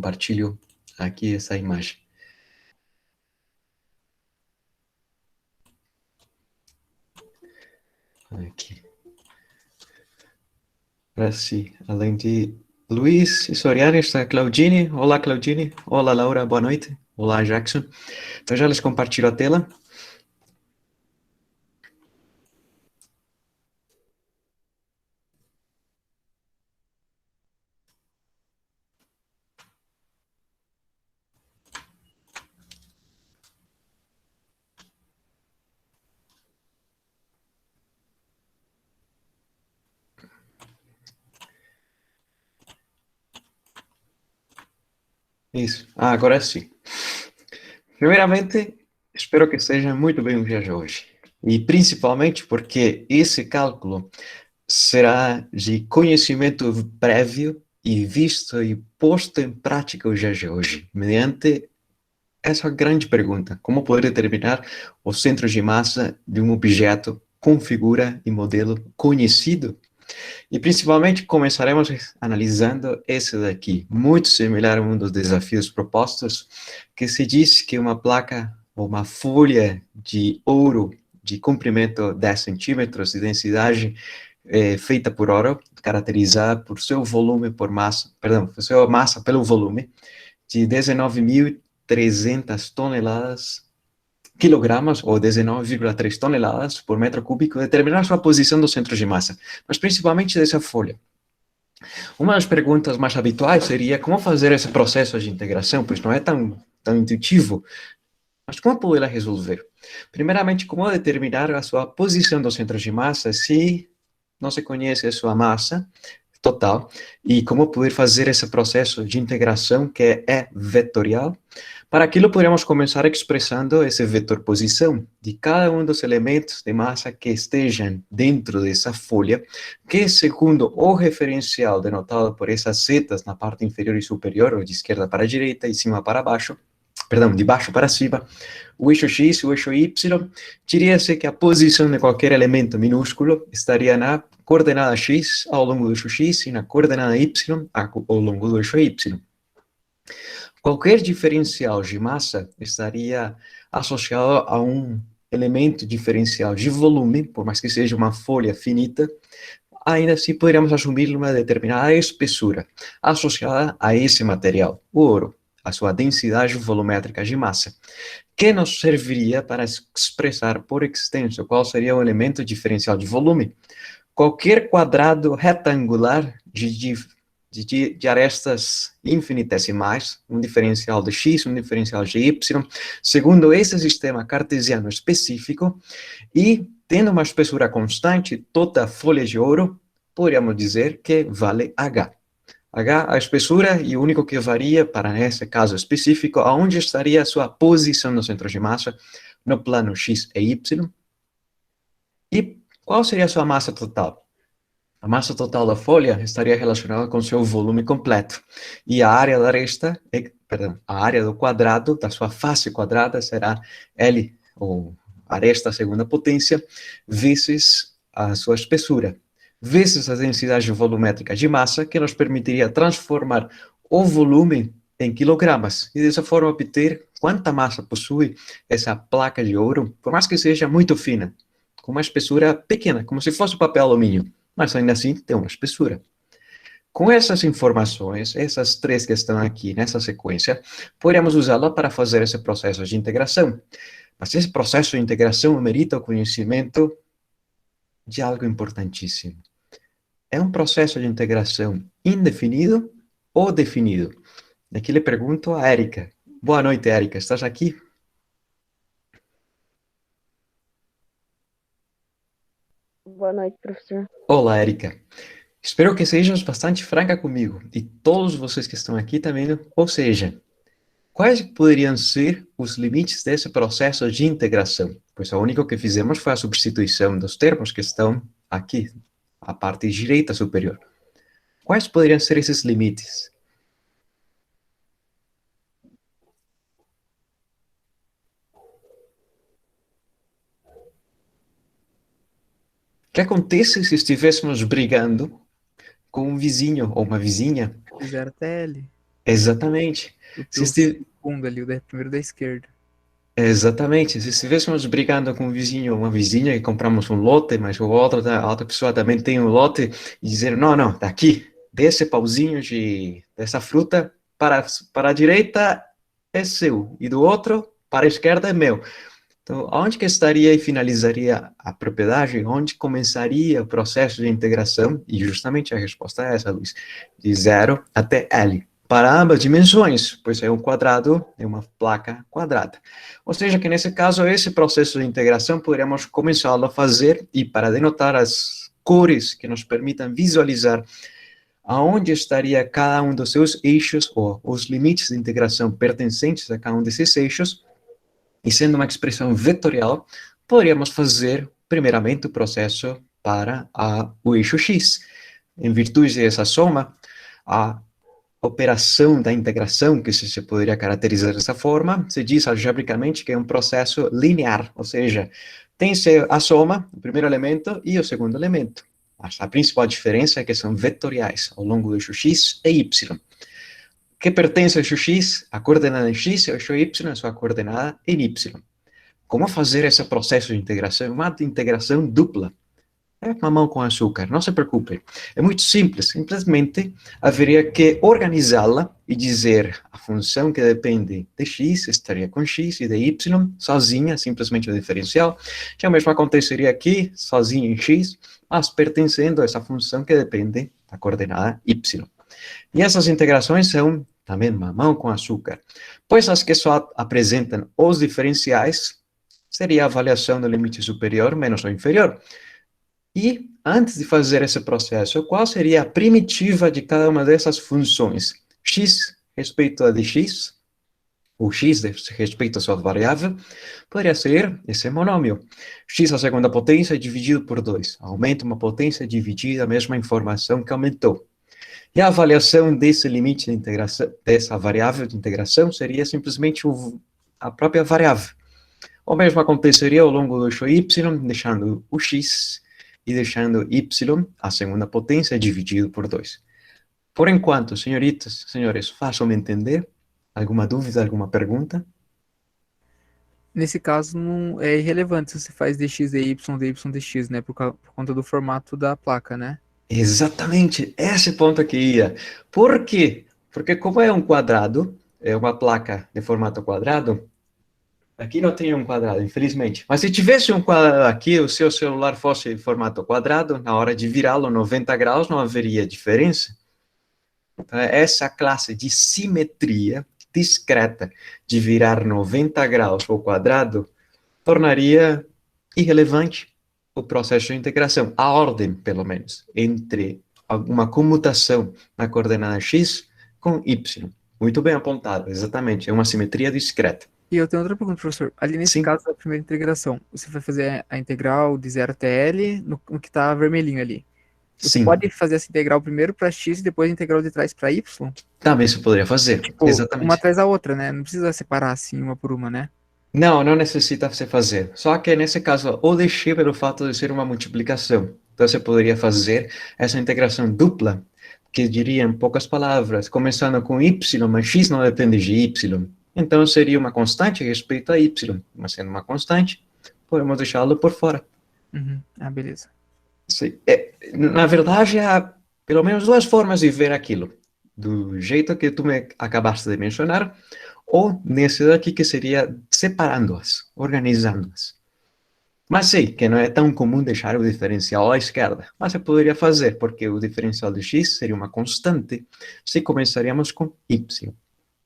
compartilho aqui essa imagem. Aqui. Para si, além de Luiz e Soriano, está a Claudine. Olá, Claudine. Olá, Laura. Boa noite. Olá, Jackson. Então, já les compartilho a tela. Isso. Agora sim. Primeiramente, espero que seja muito bem o dia de hoje. E principalmente porque esse cálculo será de conhecimento prévio e visto e posto em prática o dia de hoje, mediante essa grande pergunta: como poder determinar o centro de massa de um objeto com figura e modelo conhecido? E principalmente começaremos analisando esse daqui, muito similar a um dos desafios propostos, que se diz que uma placa ou uma folha de ouro de comprimento 10 centímetros e densidade feita por ouro, caracterizada por seu volume por massa, perdão, por sua massa pelo volume, de 19.300 toneladas, quilogramas, ou 19,3 toneladas por metro cúbico, determinar sua posição do centro de massa, mas principalmente dessa folha. Uma das perguntas mais habituais seria como fazer esse processo de integração, pois não é tão intuitivo, mas como poderá resolver? Primeiramente, como determinar a sua posição do centro de massa se não se conhece a sua massa total, e como poder fazer esse processo de integração que é vetorial. Para aquilo, podemos começar expressando esse vetor posição de cada um dos elementos de massa que estejam dentro dessa folha, que segundo o referencial denotado por essas setas na parte inferior e superior, ou de esquerda para a direita e cima para baixo, perdão, de baixo para cima, o eixo X e o eixo Y, diria-se que a posição de qualquer elemento minúsculo estaria na coordenada X ao longo do eixo X e na coordenada Y ao longo do eixo Y. Qualquer diferencial de massa estaria associado a um elemento diferencial de volume, por mais que seja uma folha finita, ainda assim poderíamos assumir uma determinada espessura associada a esse material, o ouro, a sua densidade volumétrica de massa, que nos serviria para expressar por extenso qual seria o elemento diferencial de volume. Qualquer quadrado retangular de arestas infinitesimais, um diferencial de x, um diferencial de y, segundo esse sistema cartesiano específico, e tendo uma espessura constante, toda a folha de ouro, poderíamos dizer que vale H. H, a espessura, e o único que varia, para nesse caso específico, aonde estaria a sua posição no centro de massa, no plano X e Y, e qual seria a sua massa total? A massa total da folha estaria relacionada com seu volume completo, e a área da aresta, perdão, a área do quadrado, da sua face quadrada, será L, ou aresta segunda potência, vezes a sua espessura, vezes a densidade volumétrica de massa, que nos permitiria transformar o volume em quilogramas, e dessa forma obter quanta massa possui essa placa de ouro, por mais que seja muito fina, com uma espessura pequena, como se fosse papel alumínio, mas ainda assim tem uma espessura. Com essas informações, essas três que estão aqui nessa sequência, podemos usá-la para fazer esse processo de integração. Mas esse processo de integração merita o conhecimento de algo importantíssimo. É um processo de integração indefinido ou definido? Aqui lhe pergunto a Érica. Boa noite, Érica. Estás aqui? Boa noite, professor. Olá, Érica. Espero que sejas bastante franca comigo e todos vocês que estão aqui também. Ou seja, quais poderiam ser os limites desse processo de integração? Pois o único que fizemos foi a substituição dos termos que estão aqui, a parte direita superior. Quais poderiam ser esses limites? O que acontece se estivéssemos brigando com um vizinho ou uma vizinha? Zero TL. Exatamente. Se O esti- segundo ali, primeiro da esquerda. Exatamente. Se estivéssemos brigando com um vizinho ou uma vizinha e compramos um lote, mas a outra pessoa também tem um lote, e dizer, não, não, daqui, desse pauzinho dessa fruta para a direita é seu, e do outro para a esquerda é meu. Então, onde que estaria e finalizaria a propriedade? Onde começaria o processo de integração? E justamente a resposta é essa, Luiz, de 0 até L. Para ambas dimensões, pois é um quadrado, é uma placa quadrada. Ou seja, que nesse caso, esse processo de integração poderíamos começá-lo a fazer, e para denotar as cores que nos permitam visualizar aonde estaria cada um dos seus eixos, ou os limites de integração pertencentes a cada um desses eixos, e sendo uma expressão vetorial, poderíamos fazer, primeiramente, o processo para o eixo x. Em virtude dessa soma, a operação da integração, que se poderia caracterizar dessa forma, se diz algebricamente que é um processo linear, ou seja, tem-se a soma, o primeiro elemento e o segundo elemento. A principal diferença é que são vetoriais ao longo do eixo x e y. Que pertence ao eixo x, a coordenada em x, e ao eixo y, a sua coordenada em y. Como fazer esse processo de integração? Uma integração dupla. É mamão com açúcar, não se preocupe. É muito simples, simplesmente haveria que organizá-la e dizer a função que depende de x estaria com x e de y sozinha, simplesmente o diferencial, que o mesmo aconteceria aqui, sozinha em x, mas pertencendo a essa função que depende da coordenada y. E essas integrações são também mamão com açúcar, pois as que só apresentam os diferenciais seria a avaliação do limite superior menos o inferior. E, antes de fazer esse processo, qual seria a primitiva de cada uma dessas funções? X respeito a dx, ou x respeito à sua variável, poderia ser esse monômio. X à segunda potência dividido por 2. Aumenta uma potência dividida a mesma informação que aumentou. E a avaliação desse limite de integração, dessa variável de integração, seria simplesmente a própria variável. O mesmo aconteceria ao longo do eixo y, deixando o x e deixando y, a segunda potência, dividido por 2. Por enquanto, senhoritas, senhores, façam-me entender? Alguma dúvida, alguma pergunta? Nesse caso, não é irrelevante se você faz dx dy dx, né? Por conta do formato da placa, né? Exatamente, esse ponto aqui ia. Por quê? Porque como é um quadrado, é uma placa de formato quadrado, aqui não tem um quadrado, infelizmente. Mas se tivesse um quadrado aqui, o seu celular fosse em formato quadrado, na hora de virá-lo 90 graus, não haveria diferença. Então, essa classe de simetria discreta de virar 90 graus ao quadrado tornaria irrelevante o processo de integração, a ordem, pelo menos, entre alguma comutação na coordenada x com y. Muito bem apontado, exatamente, é uma simetria discreta. E eu tenho outra pergunta, professor. Ali nesse Sim, caso da primeira integração, você vai fazer a integral de 0 até L no que tá vermelhinho ali. Você sim, pode fazer essa integral primeiro para x e depois a integral de trás para y? também se poderia fazer, Tipo, uma exatamente. atrás da outra, né? Não precisa separar assim uma por uma, né? Não, não necessita você fazer. Só que nesse caso, o deixei pelo fato de ser uma multiplicação. Então você poderia fazer essa integração dupla, que diria em poucas palavras, começando com y, mas x não depende de y. Então seria uma constante a respeito a y. Mas sendo uma constante, podemos deixá-lo por fora. Uhum. Ah, beleza. Na verdade, há pelo menos duas formas de ver aquilo. Do jeito que tu me acabaste de mencionar, ou nesse daqui que seria separando-as, organizando-as. Mas sei que não é tão comum deixar o diferencial à esquerda, mas se poderia fazer, porque o diferencial de x seria uma constante se começaríamos com y.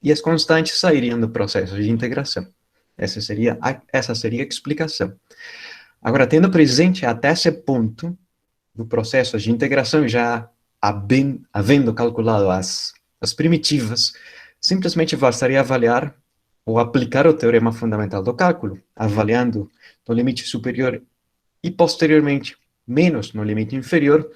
E as constantes sairiam do processo de integração. Essa seria a explicação. Agora, tendo presente até esse ponto do processo de integração, já havendo calculado as primitivas, simplesmente bastaria avaliar ou aplicar o teorema fundamental do cálculo, avaliando no limite superior e posteriormente menos no limite inferior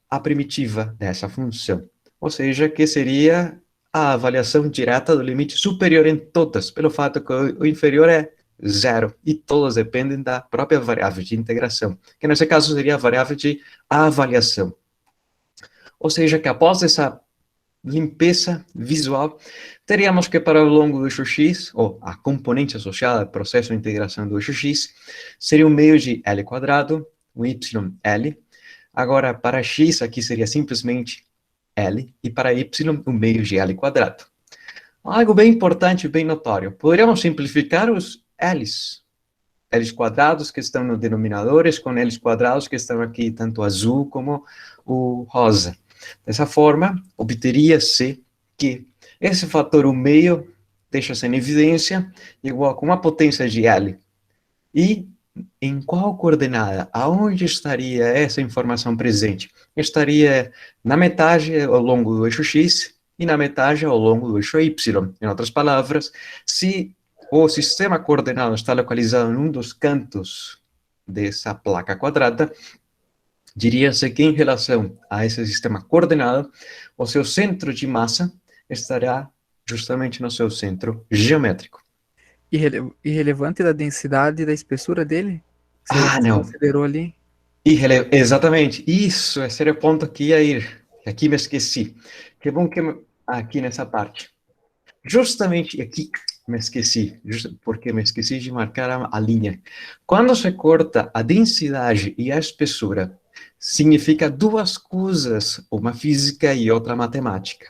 a primitiva dessa função. Ou seja, que seria a avaliação direta do limite superior em todas, pelo fato que o inferior é zero e todas dependem da própria variável de integração, que nesse caso seria a variável de avaliação. Ou seja, que após essa limpeza visual, teríamos que para o longo do eixo x, ou a componente associada ao processo de integração do eixo x, seria um meio de L quadrado, um YL. Agora, para x, aqui seria simplesmente L, e para y, um meio de L quadrado. Algo bem importante, bem notório. Poderíamos simplificar os L's. L's quadrados que estão no denominadores com L's quadrados que estão aqui, tanto azul como o rosa. Dessa forma, obteria-se que esse fator 1 meio deixa-se em evidência igual com uma potência de L. E em qual coordenada? Aonde estaria essa informação presente? Estaria na metade ao longo do eixo x e na metade ao longo do eixo y. Em outras palavras, se o sistema coordenado está localizado em um dos cantos dessa placa quadrada, diria-se que em relação a esse sistema coordenado, o seu centro de massa estará justamente no seu centro geométrico. Irrelevante da densidade e da espessura dele? Você Não. considerou ali? Exatamente. Isso, esse era o ponto que ia ir. Aqui me esqueci. Que bom que... Aqui nessa parte. Justamente aqui me esqueci, porque me esqueci de marcar a linha. Quando se corta a densidade e a espessura, significa duas coisas, uma física e outra matemática.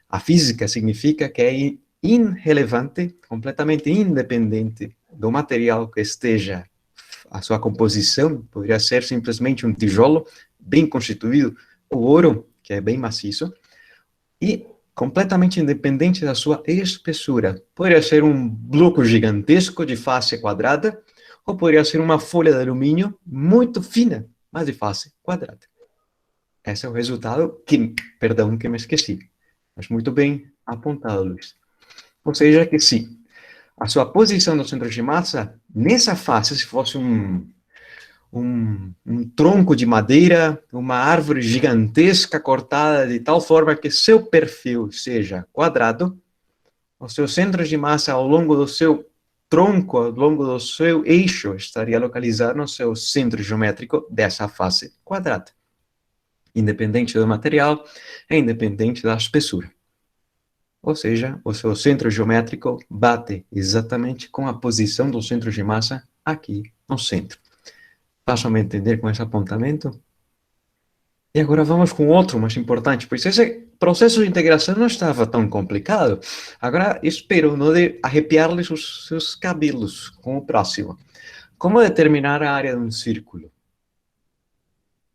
A física significa que é irrelevante, completamente independente do material que esteja a sua composição, poderia ser simplesmente um tijolo bem constituído, o ouro, que é bem maciço, e completamente independente da sua espessura. Poderia ser um bloco gigantesco de face quadrada, ou poderia ser uma folha de alumínio muito fina, mas de face quadrada. Esse é o resultado que me esqueci. Mas muito bem apontado, Luiz. Ou seja, que sim, a sua posição no centro de massa, nessa face, se fosse um tronco de madeira, uma árvore gigantesca cortada de tal forma que seu perfil seja quadrado, o seu centro de massa ao longo do seu tronco, ao longo do seu eixo, estaria localizado no seu centro geométrico dessa face quadrada. Independente do material, é independente da espessura. Ou seja, o seu centro geométrico bate exatamente com a posição do centro de massa aqui no centro. Façam-me entender com esse apontamento? E agora vamos com outro mais importante, pois esse processo de integração não estava tão complicado. Agora espero não arrepiar-lhes os seus cabelos com o próximo. Como determinar a área de um círculo?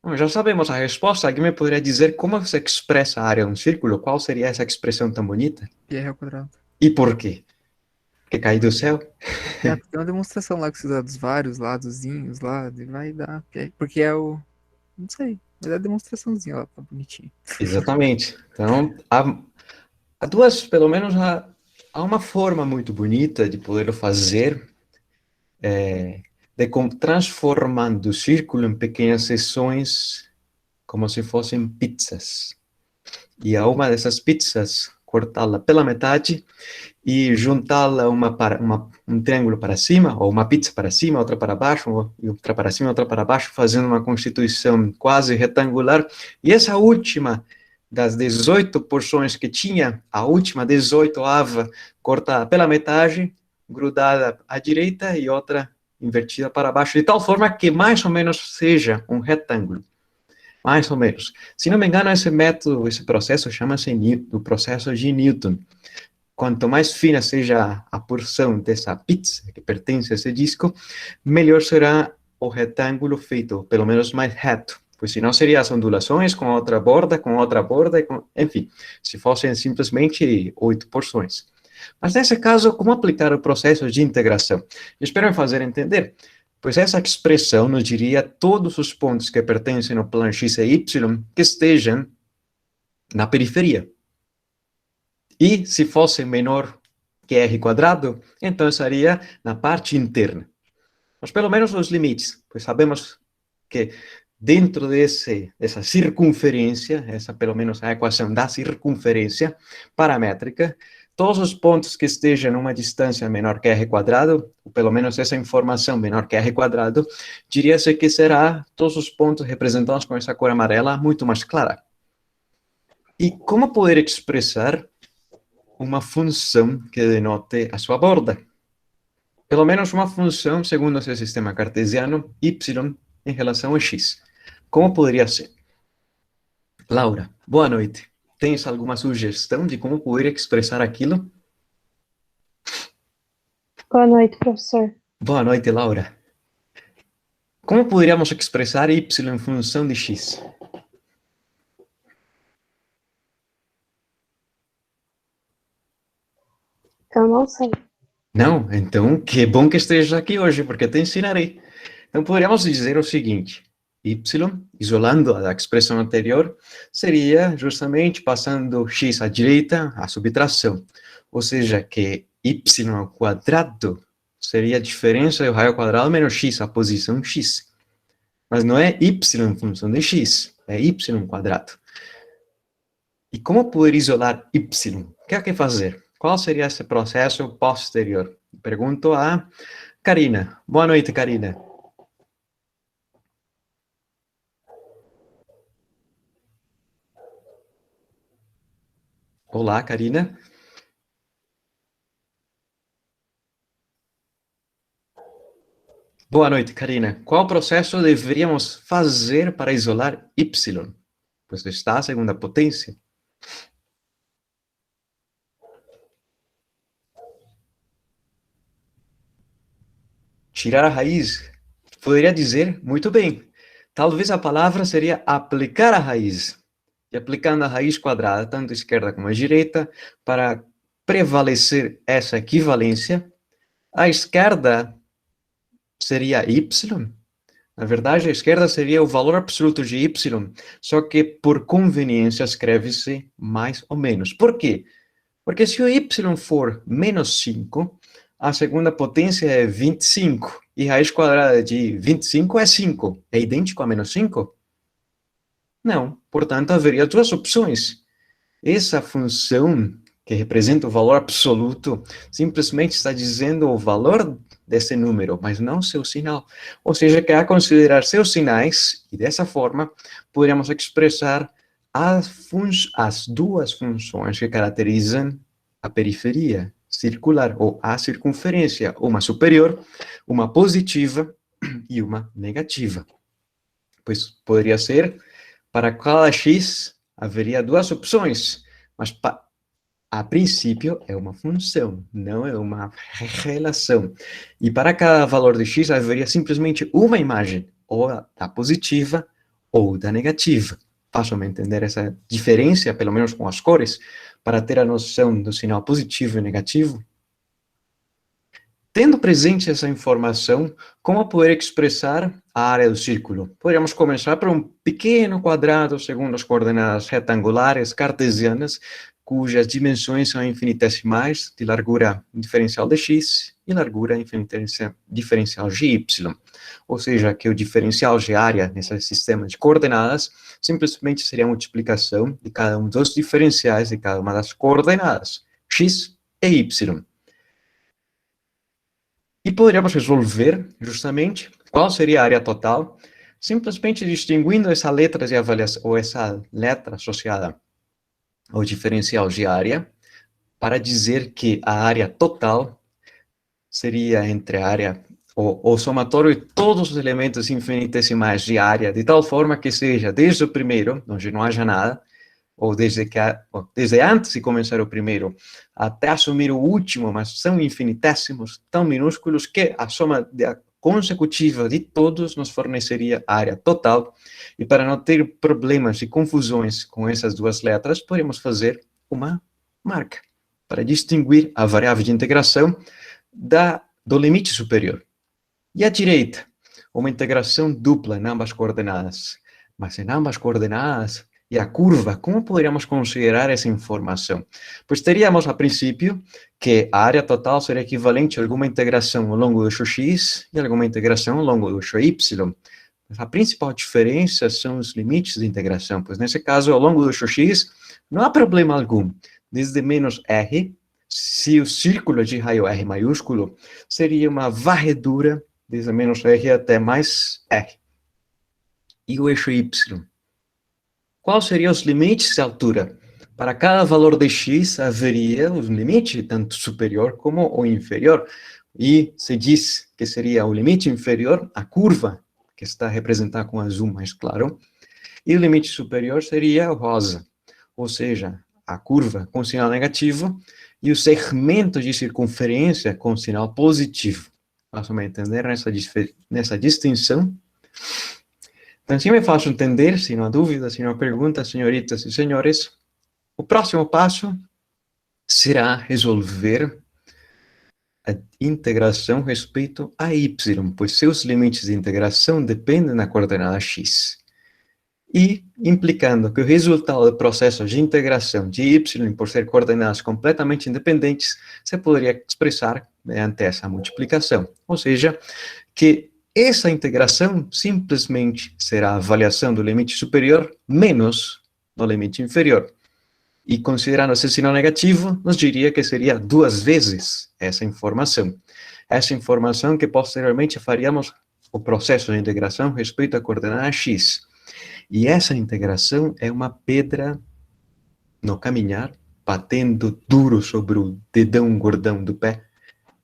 Bom, já sabemos a resposta. Alguém me poderia dizer como se expressa a área de um círculo? Qual seria essa expressão tão bonita? Πr ao quadrado. E por quê? Porque caiu do céu? Tem uma demonstração lá que você dá dos vários ladozinhos lá, e vai dar. Porque é o. Não sei, vai dar demonstraçãozinha lá, tá bonitinho. Exatamente. Então, há duas, pelo menos, há uma forma muito bonita de poder fazer, transformando o círculo em pequenas seções, como se fossem pizzas. E a uma dessas pizzas, cortá-la pela metade e juntá-la um triângulo para cima, ou uma pizza para cima, outra para baixo, e outra para cima, outra para baixo, fazendo uma constituição quase retangular. E essa última, das 18 porções que tinha, a última 18ª, cortada pela metade, grudada à direita e outra invertida para baixo, de tal forma que mais ou menos seja um retângulo. Mais ou menos. Se não me engano, esse método, esse processo chama-se o processo de Newton. Quanto mais fina seja a porção dessa pizza que pertence a esse disco, melhor será o retângulo feito, pelo menos mais reto. Pois senão seriam as ondulações com outra borda, enfim, se fossem simplesmente 8 porções. Mas nesse caso, como aplicar o processo de integração? Espero me fazer entender. Pois essa expressão nos diria todos os pontos que pertencem ao plano x e y que estejam na periferia. E se fosse menor que r quadrado, então estaria na parte interna. Mas pelo menos os limites, pois sabemos que dentro dessa circunferência, essa pelo menos a equação da circunferência paramétrica, todos os pontos que estejam numa distância menor que r quadrado, ou pelo menos essa informação menor que r quadrado, diria-se que será todos os pontos representados com essa cor amarela muito mais clara. E como poder expressar uma função que denote a sua borda? Pelo menos uma função, segundo esse sistema cartesiano, y em relação a x. Como poderia ser? Laura, boa noite. Tens alguma sugestão de como poder expressar aquilo? Boa noite, professor. Boa noite, Laura. Como poderíamos expressar y em função de x? Eu não sei. Não? Então, que bom que esteja aqui hoje, porque te ensinarei. Então, poderíamos dizer o seguinte: y, isolando a expressão anterior, seria justamente passando x à direita, a subtração. Ou seja, que y ao quadrado seria a diferença do raio ao quadrado menos x, a posição x. Mas não é y em função de x, é y quadrado. E como poder isolar y? O que há que fazer? Qual seria esse processo posterior? Pergunto a Karina. Boa noite, Karina. Olá, Karina. Boa noite, Karina. Qual processo deveríamos fazer para isolar y? Pois está a segunda potência. Tirar a raiz. Poderia dizer, muito bem. Talvez a palavra seria aplicar a raiz. E aplicando a raiz quadrada, tanto à esquerda como à direita, para prevalecer essa equivalência, a esquerda seria y. Na verdade, a esquerda seria o valor absoluto de y, só que por conveniência escreve-se mais ou menos. Por quê? Porque se o y for menos 5, a segunda potência é 25, e raiz quadrada de 25 é 5. É idêntico a menos 5? Não. Portanto, haveria duas opções. Essa função, que representa o valor absoluto, simplesmente está dizendo o valor desse número, mas não seu sinal. Ou seja, que a considerar seus sinais, e dessa forma, poderíamos expressar as duas funções que caracterizam a periferia circular, ou a circunferência, uma superior, uma positiva e uma negativa. Pois poderia ser, para cada x, haveria duas opções, mas a princípio é uma função, não é uma relação. E para cada valor de x, haveria simplesmente uma imagem, ou da positiva ou da negativa. Façam-me entender essa diferença, pelo menos com as cores, para ter a noção do sinal positivo e negativo? Tendo presente essa informação, como poder expressar a área do círculo? Poderíamos começar por um pequeno quadrado segundo as coordenadas retangulares cartesianas, cujas dimensões são infinitesimais, de largura diferencial de x e largura diferencial de y. Ou seja, que o diferencial de área nesse sistema de coordenadas simplesmente seria a multiplicação de cada um dos diferenciais de cada uma das coordenadas, x e y. E poderíamos resolver, justamente, qual seria a área total, simplesmente distinguindo essa letra de avaliação, ou essa letra associada ao diferencial de área, para dizer que a área total seria entre a área, o somatório de todos os elementos infinitesimais de área, de tal forma que seja desde o primeiro, onde não haja nada, ou desde antes de começar o primeiro, até assumir o último, mas são infinitésimos, tão minúsculos, que a soma consecutiva de todos nos forneceria a área total, e para não ter problemas e confusões com essas duas letras, podemos fazer uma marca, para distinguir a variável de integração do limite superior. E à direita, uma integração dupla em ambas coordenadas. Mas em ambas coordenadas, e a curva, como poderíamos considerar essa informação? Pois teríamos, a princípio, que a área total seria equivalente a alguma integração ao longo do eixo x e alguma integração ao longo do eixo y. Mas a principal diferença são os limites de integração, pois nesse caso, ao longo do eixo x, não há problema algum. Desde menos r, se o círculo de raio R maiúsculo, seria uma varredura desde menos r até mais r. E o eixo y? Quais seriam os limites de altura? Para cada valor de x haveria um limite tanto superior como o inferior. E se diz que seria o limite inferior, a curva, que está representada com azul mais claro, e o limite superior seria o rosa, ou seja, a curva com sinal negativo e o segmento de circunferência com sinal positivo. Façam-me entender nessa distinção? Então, se me faço entender, se não há dúvida, se não há pergunta, senhoritas e senhores, o próximo passo será resolver a integração respeito a y, pois seus limites de integração dependem da coordenada x. E implicando que o resultado do processo de integração de y por ser coordenadas completamente independentes, se poderia expressar mediante essa multiplicação. Ou seja, que essa integração simplesmente será a avaliação do limite superior menos do limite inferior. E considerando esse sinal negativo, nos diria que seria 2 vezes essa informação. Essa informação que posteriormente faríamos o processo de integração respeito à coordenada x. E essa integração é uma pedra no caminhar, batendo duro sobre o dedão gordão do pé,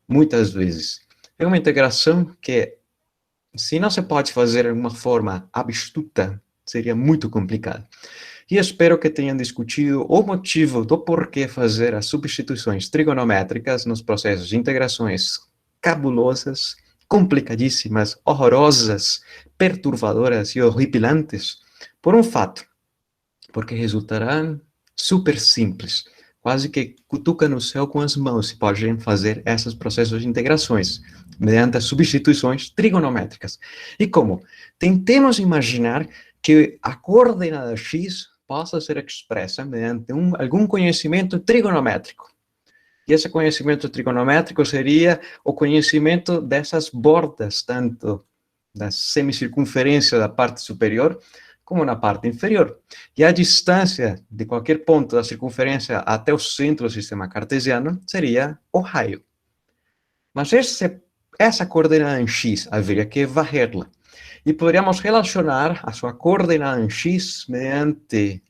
muitas vezes. É uma integração que, se não se pode fazer de uma forma astuta, seria muito complicado. E espero que tenham discutido o motivo do porquê fazer as substituições trigonométricas nos processos de integrações cabulosas, complicadíssimas, horrorosas, perturbadoras e horripilantes, por um fato, porque resultarão super simples, quase que cutuca no céu com as mãos se podem fazer esses processos de integrações, mediante as substituições trigonométricas. E como? Tentemos imaginar que a coordenada x possa ser expressa mediante algum conhecimento trigonométrico. E esse conhecimento trigonométrico seria o conhecimento dessas bordas, tanto da semicircunferência da parte superior, como na parte inferior. E a distância de qualquer ponto da circunferência até o centro do sistema cartesiano seria o raio. Mas essa coordenada em x haveria que varrê-la. E poderíamos relacionar a sua coordenada em x mediante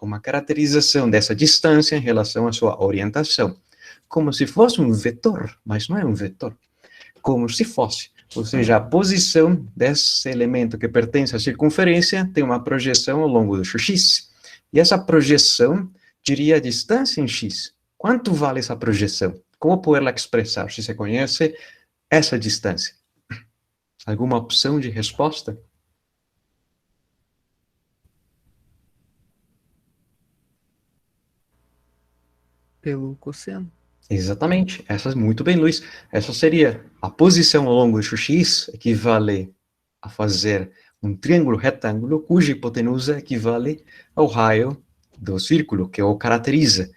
uma caracterização dessa distância em relação à sua orientação. Como se fosse um vetor, mas não é um vetor. Como se fosse. Ou seja, a posição desse elemento que pertence à circunferência tem uma projeção ao longo do x. E essa projeção diria a distância em x. Quanto vale essa projeção? Como poderla expressar, se você conhece essa distância? Alguma opção de resposta? Pelo cosseno. Exatamente. Essa, muito bem, Luiz. Essa seria a posição ao longo do x, equivale a fazer um triângulo retângulo, cuja hipotenusa equivale ao raio do círculo, que o caracteriza.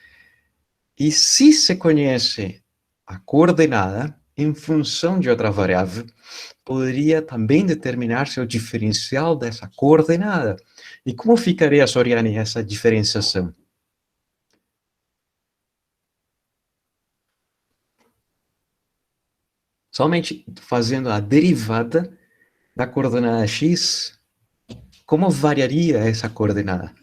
E se se conhece a coordenada, em função de outra variável, poderia também determinar-se o diferencial dessa coordenada. E como ficaria, Soriani, essa diferenciação? Somente fazendo a derivada da coordenada x, como variaria essa coordenada?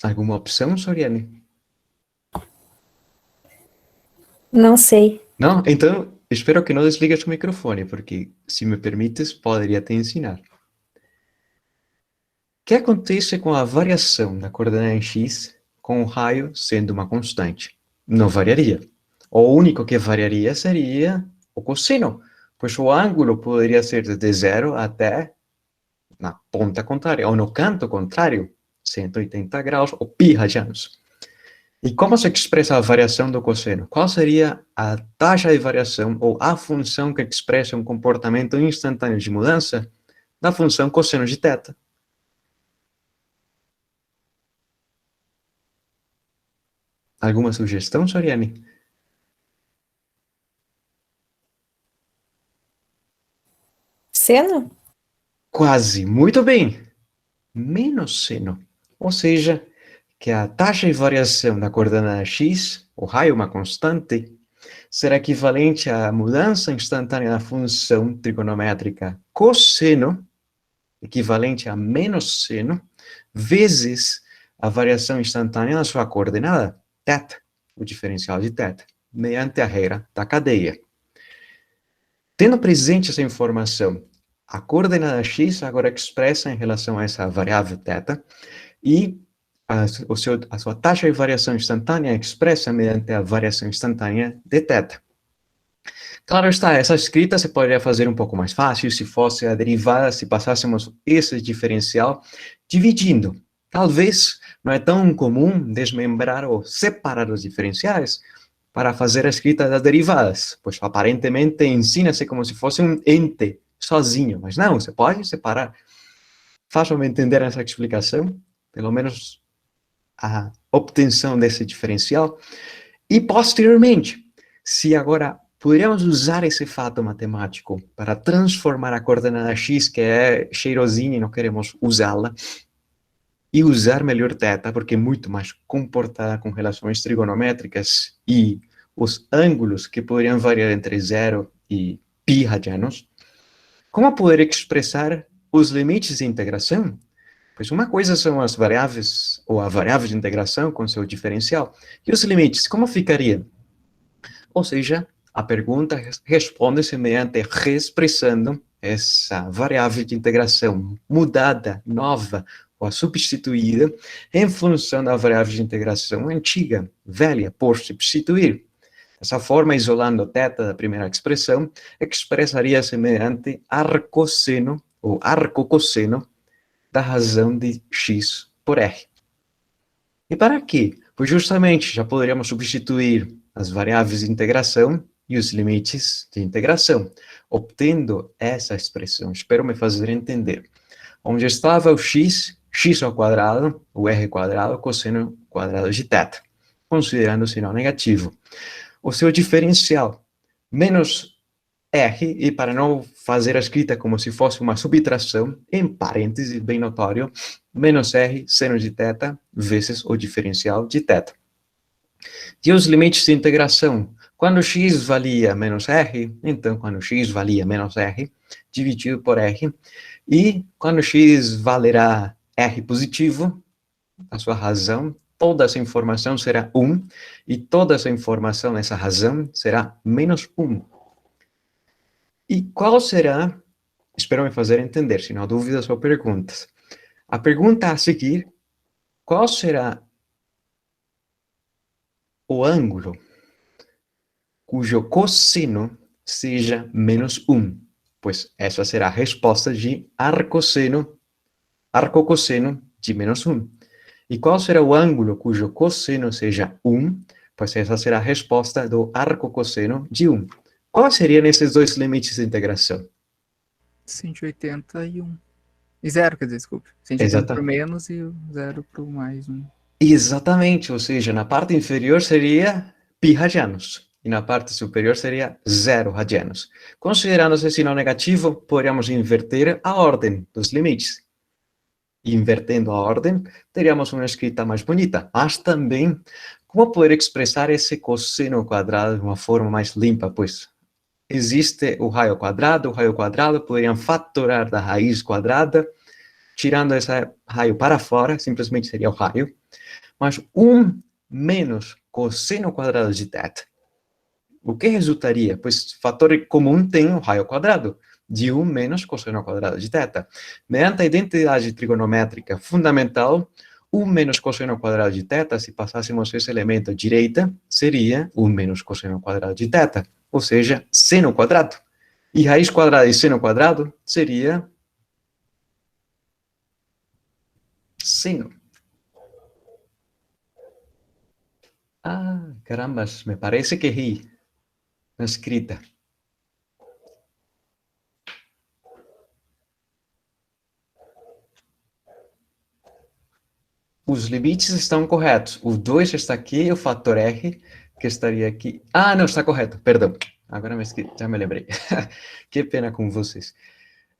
Alguma opção, Soriani? Não sei. Não? Então, espero que não desligue o microfone, porque, se me permites, poderia te ensinar. O que acontece com a variação da coordenada em x com o raio sendo uma constante? Não variaria. O único que variaria seria o cosseno, pois o ângulo poderia ser de 0 até na ponta contrária, ou no canto contrário, 180 graus, ou pi radianos. E como se expressa a variação do cosseno? Qual seria a taxa de variação, ou a função que expressa um comportamento instantâneo de mudança da função cosseno de θ? Alguma sugestão, Soriani? Seno? Quase, muito bem. Menos seno. Ou seja, que a taxa de variação da coordenada x, o raio uma constante, será equivalente à mudança instantânea da função trigonométrica cosseno, equivalente a menos seno, vezes a variação instantânea na sua coordenada, θ, o diferencial de θ, mediante a regra da cadeia. Tendo presente essa informação, a coordenada x agora é expressa em relação a essa variável θ, e a sua taxa de variação instantânea é expressa mediante a variação instantânea de θ. Claro está, essa escrita se poderia fazer um pouco mais fácil se fosse a derivada, se passássemos esse diferencial dividindo. Talvez não é tão comum desmembrar ou separar os diferenciais para fazer a escrita das derivadas, pois aparentemente ensina-se como se fosse um ente sozinho, mas não, você pode separar. Façam-me entender essa explicação, pelo menos a obtenção desse diferencial. E posteriormente, se agora poderíamos usar esse fato matemático para transformar a coordenada x, que é cheirosinha e não queremos usá-la, e usar melhor θ, porque é muito mais comportada com relações trigonométricas e os ângulos que poderiam variar entre 0 e π radianos, como poder expressar os limites de integração? Pois uma coisa são as variáveis, ou a variável de integração com seu diferencial, e os limites, como ficaria? Ou seja, a pergunta responde-se mediante reexpressando essa variável de integração mudada, nova, ou substituída, em função da variável de integração antiga, velha, por substituir. Dessa forma, isolando θ da primeira expressão, expressaria-se mediante arcosseno, ou arcocosseno, da razão de x por r. E para quê? Pois justamente já poderíamos substituir as variáveis de integração e os limites de integração, obtendo essa expressão. Espero me fazer entender. Onde estava o x ao quadrado, o r quadrado, cosseno quadrado de θ, considerando o sinal negativo. O seu diferencial, menos r, e para não fazer a escrita como se fosse uma subtração, em parênteses, bem notório, menos r, seno de θ, vezes o diferencial de θ. E os limites de integração? Quando x valia menos r, então quando x valia menos r, dividido por r, e quando x valerá r positivo, a sua razão, toda essa informação será 1, e toda essa informação nessa razão será menos 1. E qual será, espero me fazer entender, se não há dúvidas ou perguntas. A pergunta a seguir, qual será o ângulo cujo cosseno seja menos 1? Pois essa será a resposta de arcocosseno de menos 1. E qual será o ângulo cujo cosseno seja 1? Pois essa será a resposta do arcocosseno de 1. Qual seria nesses dois limites de integração? 180 e 1. E 0, quer dizer, desculpe. 180 por menos e 0 por mais 1. Exatamente, ou seja, na parte inferior seria π radianos, e na parte superior seria 0 radianos. Considerando esse sinal negativo, poderíamos inverter a ordem dos limites. Invertendo a ordem, teríamos uma escrita mais bonita, mas também, como poder expressar esse cosseno quadrado de uma forma mais limpa? Pois existe o raio quadrado poderiam fatorar da raiz quadrada, tirando esse raio para fora, simplesmente seria o raio, mas 1 menos cosseno quadrado de θ. O que resultaria? Pois fator comum tem o raio quadrado, de 1 menos cosseno quadrado de θ. Mediante a identidade trigonométrica fundamental, 1 menos cosseno quadrado de θ, se passássemos esse elemento à direita, seria 1 menos cosseno quadrado de θ, ou seja, seno quadrado. E raiz quadrada de seno quadrado seria seno. Ah, carambas, me parece que ri na escrita. Os limites estão corretos. O 2 está aqui, o fator R, que estaria aqui. Ah, não, está correto, perdão. Agora já me lembrei. Que pena com vocês.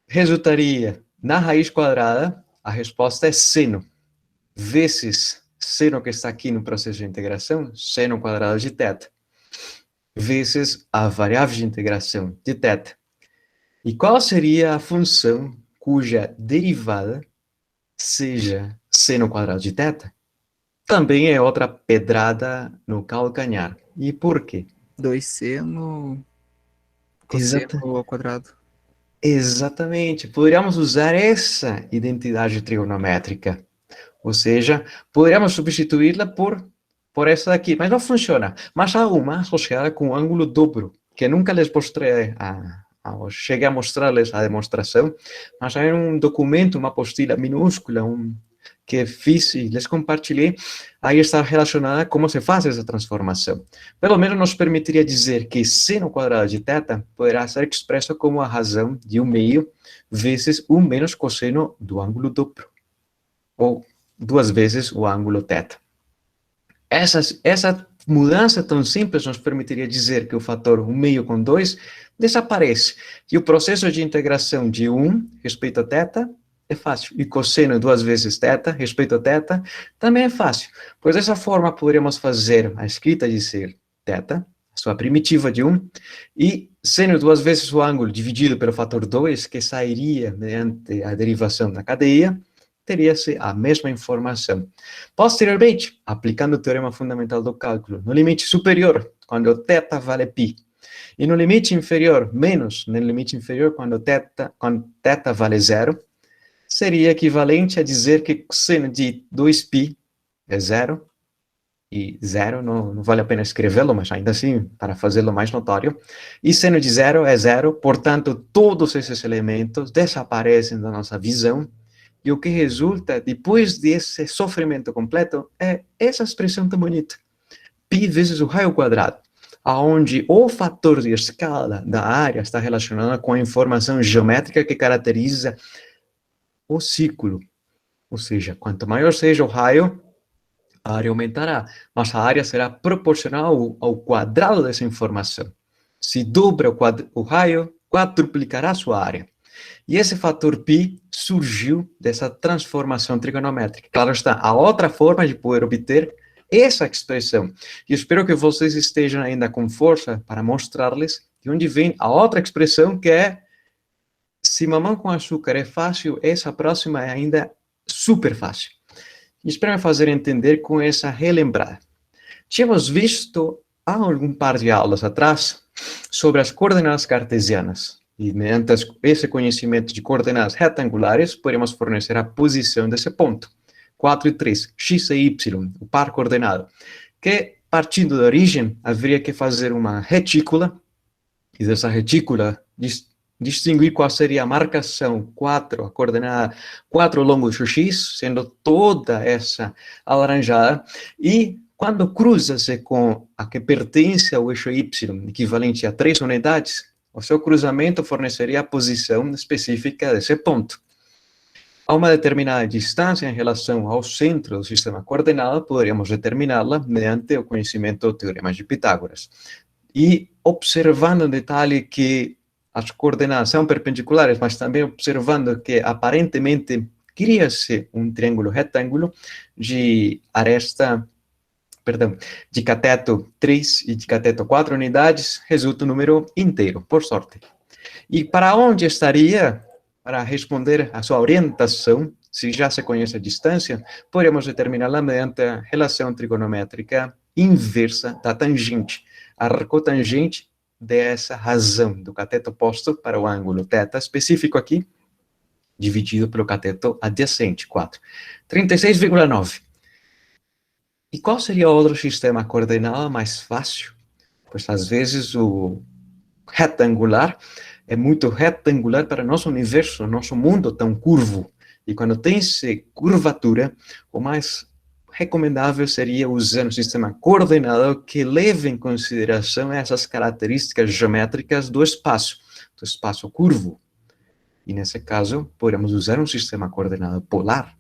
Resultaria, na raiz quadrada, a resposta é seno, vezes seno que está aqui no processo de integração, seno quadrado de θ, vezes a variável de integração de θ. E qual seria a função cuja derivada seja seno quadrado de θ? Também é outra pedrada no calcanhar. E por quê? 2c no cosseno Exata, ao quadrado. exatamente. Poderíamos usar essa identidade trigonométrica. Ou seja, poderíamos substituí-la por essa daqui, mas não funciona. Mas há uma associada com o ângulo dobro, que nunca les mostrei, cheguei a mostrar-lhes a demonstração, mas há um documento, uma apostila minúscula, que fiz e les compartilhei, aí está relacionada a como se faz essa transformação. Pelo menos nos permitiria dizer que seno quadrado de θ poderá ser expresso como a razão de 1/2 vezes 1 menos cosseno do ângulo dobro, ou 2 vezes o ângulo θ. Essa mudança tão simples nos permitiria dizer que o fator 1/2 com 2 desaparece, e o processo de integração de 1 respeito a θ é fácil, e cosseno 2 vezes θ respeito a θ também é fácil, pois dessa forma poderíamos fazer a escrita de ser θ, sua primitiva de 1, e seno 2 vezes o ângulo dividido pelo fator 2, que sairia mediante a derivação da cadeia, teria-se a mesma informação. Posteriormente, aplicando o teorema fundamental do cálculo, no limite superior, quando θ vale π, e no limite inferior, menos no limite inferior, quando θ vale 0, seria equivalente a dizer que seno de 2π é 0, e 0 não vale a pena escrevê-lo, mas ainda assim, para fazê-lo mais notório, e seno de 0 é 0, portanto, todos esses elementos desaparecem da nossa visão, e o que resulta, depois desse sofrimento completo, é essa expressão tão bonita. Π vezes o raio quadrado, onde o fator de escala da área está relacionado com a informação geométrica que caracteriza o círculo. Ou seja, quanto maior seja o raio, a área aumentará, mas a área será proporcional ao quadrado dessa informação. Se dobra o raio, quadruplicará sua área. E esse fator π surgiu dessa transformação trigonométrica. Claro está, a outra forma de poder obter essa expressão. E espero que vocês estejam ainda com força para mostrar-lhes de onde vem a outra expressão, que é: se mamão com açúcar é fácil, essa próxima é ainda super fácil. E espero me fazer entender com essa relembrada. Tínhamos visto há algum par de aulas atrás sobre as coordenadas cartesianas. E mediante esse conhecimento de coordenadas retangulares, podemos fornecer a posição desse ponto. 4 e 3, x e y, o par coordenado. Que, partindo da origem, haveria que fazer uma retícula, e dessa retícula distinguir qual seria a marcação 4, a coordenada 4 ao longo do x, sendo toda essa alaranjada, e quando cruza-se com a que pertence ao eixo y, equivalente a 3 unidades, o seu cruzamento forneceria a posição específica desse ponto. A uma determinada distância em relação ao centro do sistema coordenado, poderíamos determiná-la mediante o conhecimento do teorema de Pitágoras. E observando em detalhe que as coordenadas são perpendiculares, mas também observando que aparentemente cria-se um triângulo retângulo de de cateto 3 e de cateto 4 unidades, resulta um número inteiro, por sorte. E para onde estaria, para responder a sua orientação, se já se conhece a distância, podemos determiná-la mediante a relação trigonométrica inversa da tangente. A arcotangente dessa razão do cateto oposto para o ângulo θ específico aqui, dividido pelo cateto adjacente, 4. 36,9. E qual seria outro sistema coordenado mais fácil? Pois, às vezes, o retangular é muito retangular para nosso universo, nosso mundo tão curvo. E quando tem-se curvatura, o mais recomendável seria usar um sistema coordenado que leve em consideração essas características geométricas do espaço curvo. E, nesse caso, podemos usar um sistema coordenado polar,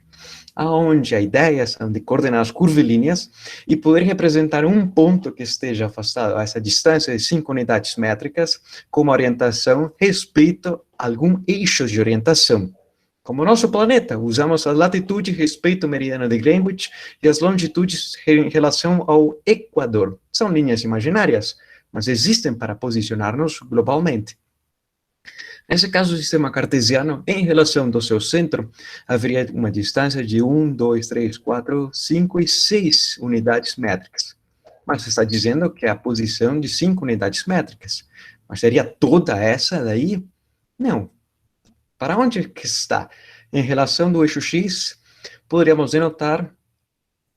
onde a ideia são de coordenadas curvilíneas e poder representar um ponto que esteja afastado a essa distância de 5 unidades métricas como orientação respeito a algum eixo de orientação. Como nosso planeta, usamos a latitude respeito ao meridiano de Greenwich e as longitudes em relação ao Equador. São linhas imaginárias, mas existem para posicionar-nos globalmente. Nesse caso, o sistema cartesiano, em relação do seu centro, haveria uma distância de 1, 2, 3, 4, 5 e 6 unidades métricas. Mas você está dizendo que é a posição de 5 unidades métricas. Mas seria toda essa daí? Não. Para onde que está? Em relação do eixo X, poderíamos denotar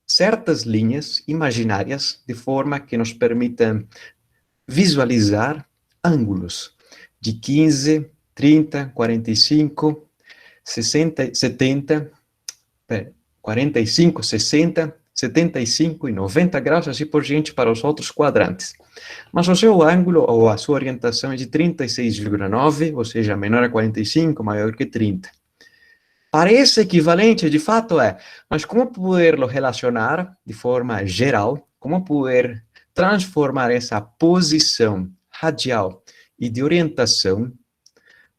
certas linhas imaginárias de forma que nos permitam visualizar ângulos de 15, 30, 45, 60, 70, 45, 60, 75 e 90 graus, assim por diante para os outros quadrantes. Mas o seu ângulo ou a sua orientação é de 36,9, ou seja, menor a 45, maior que 30. Parece equivalente, de fato é, mas como poderlo relacionar de forma geral? Como poder transformar essa posição radial e de orientação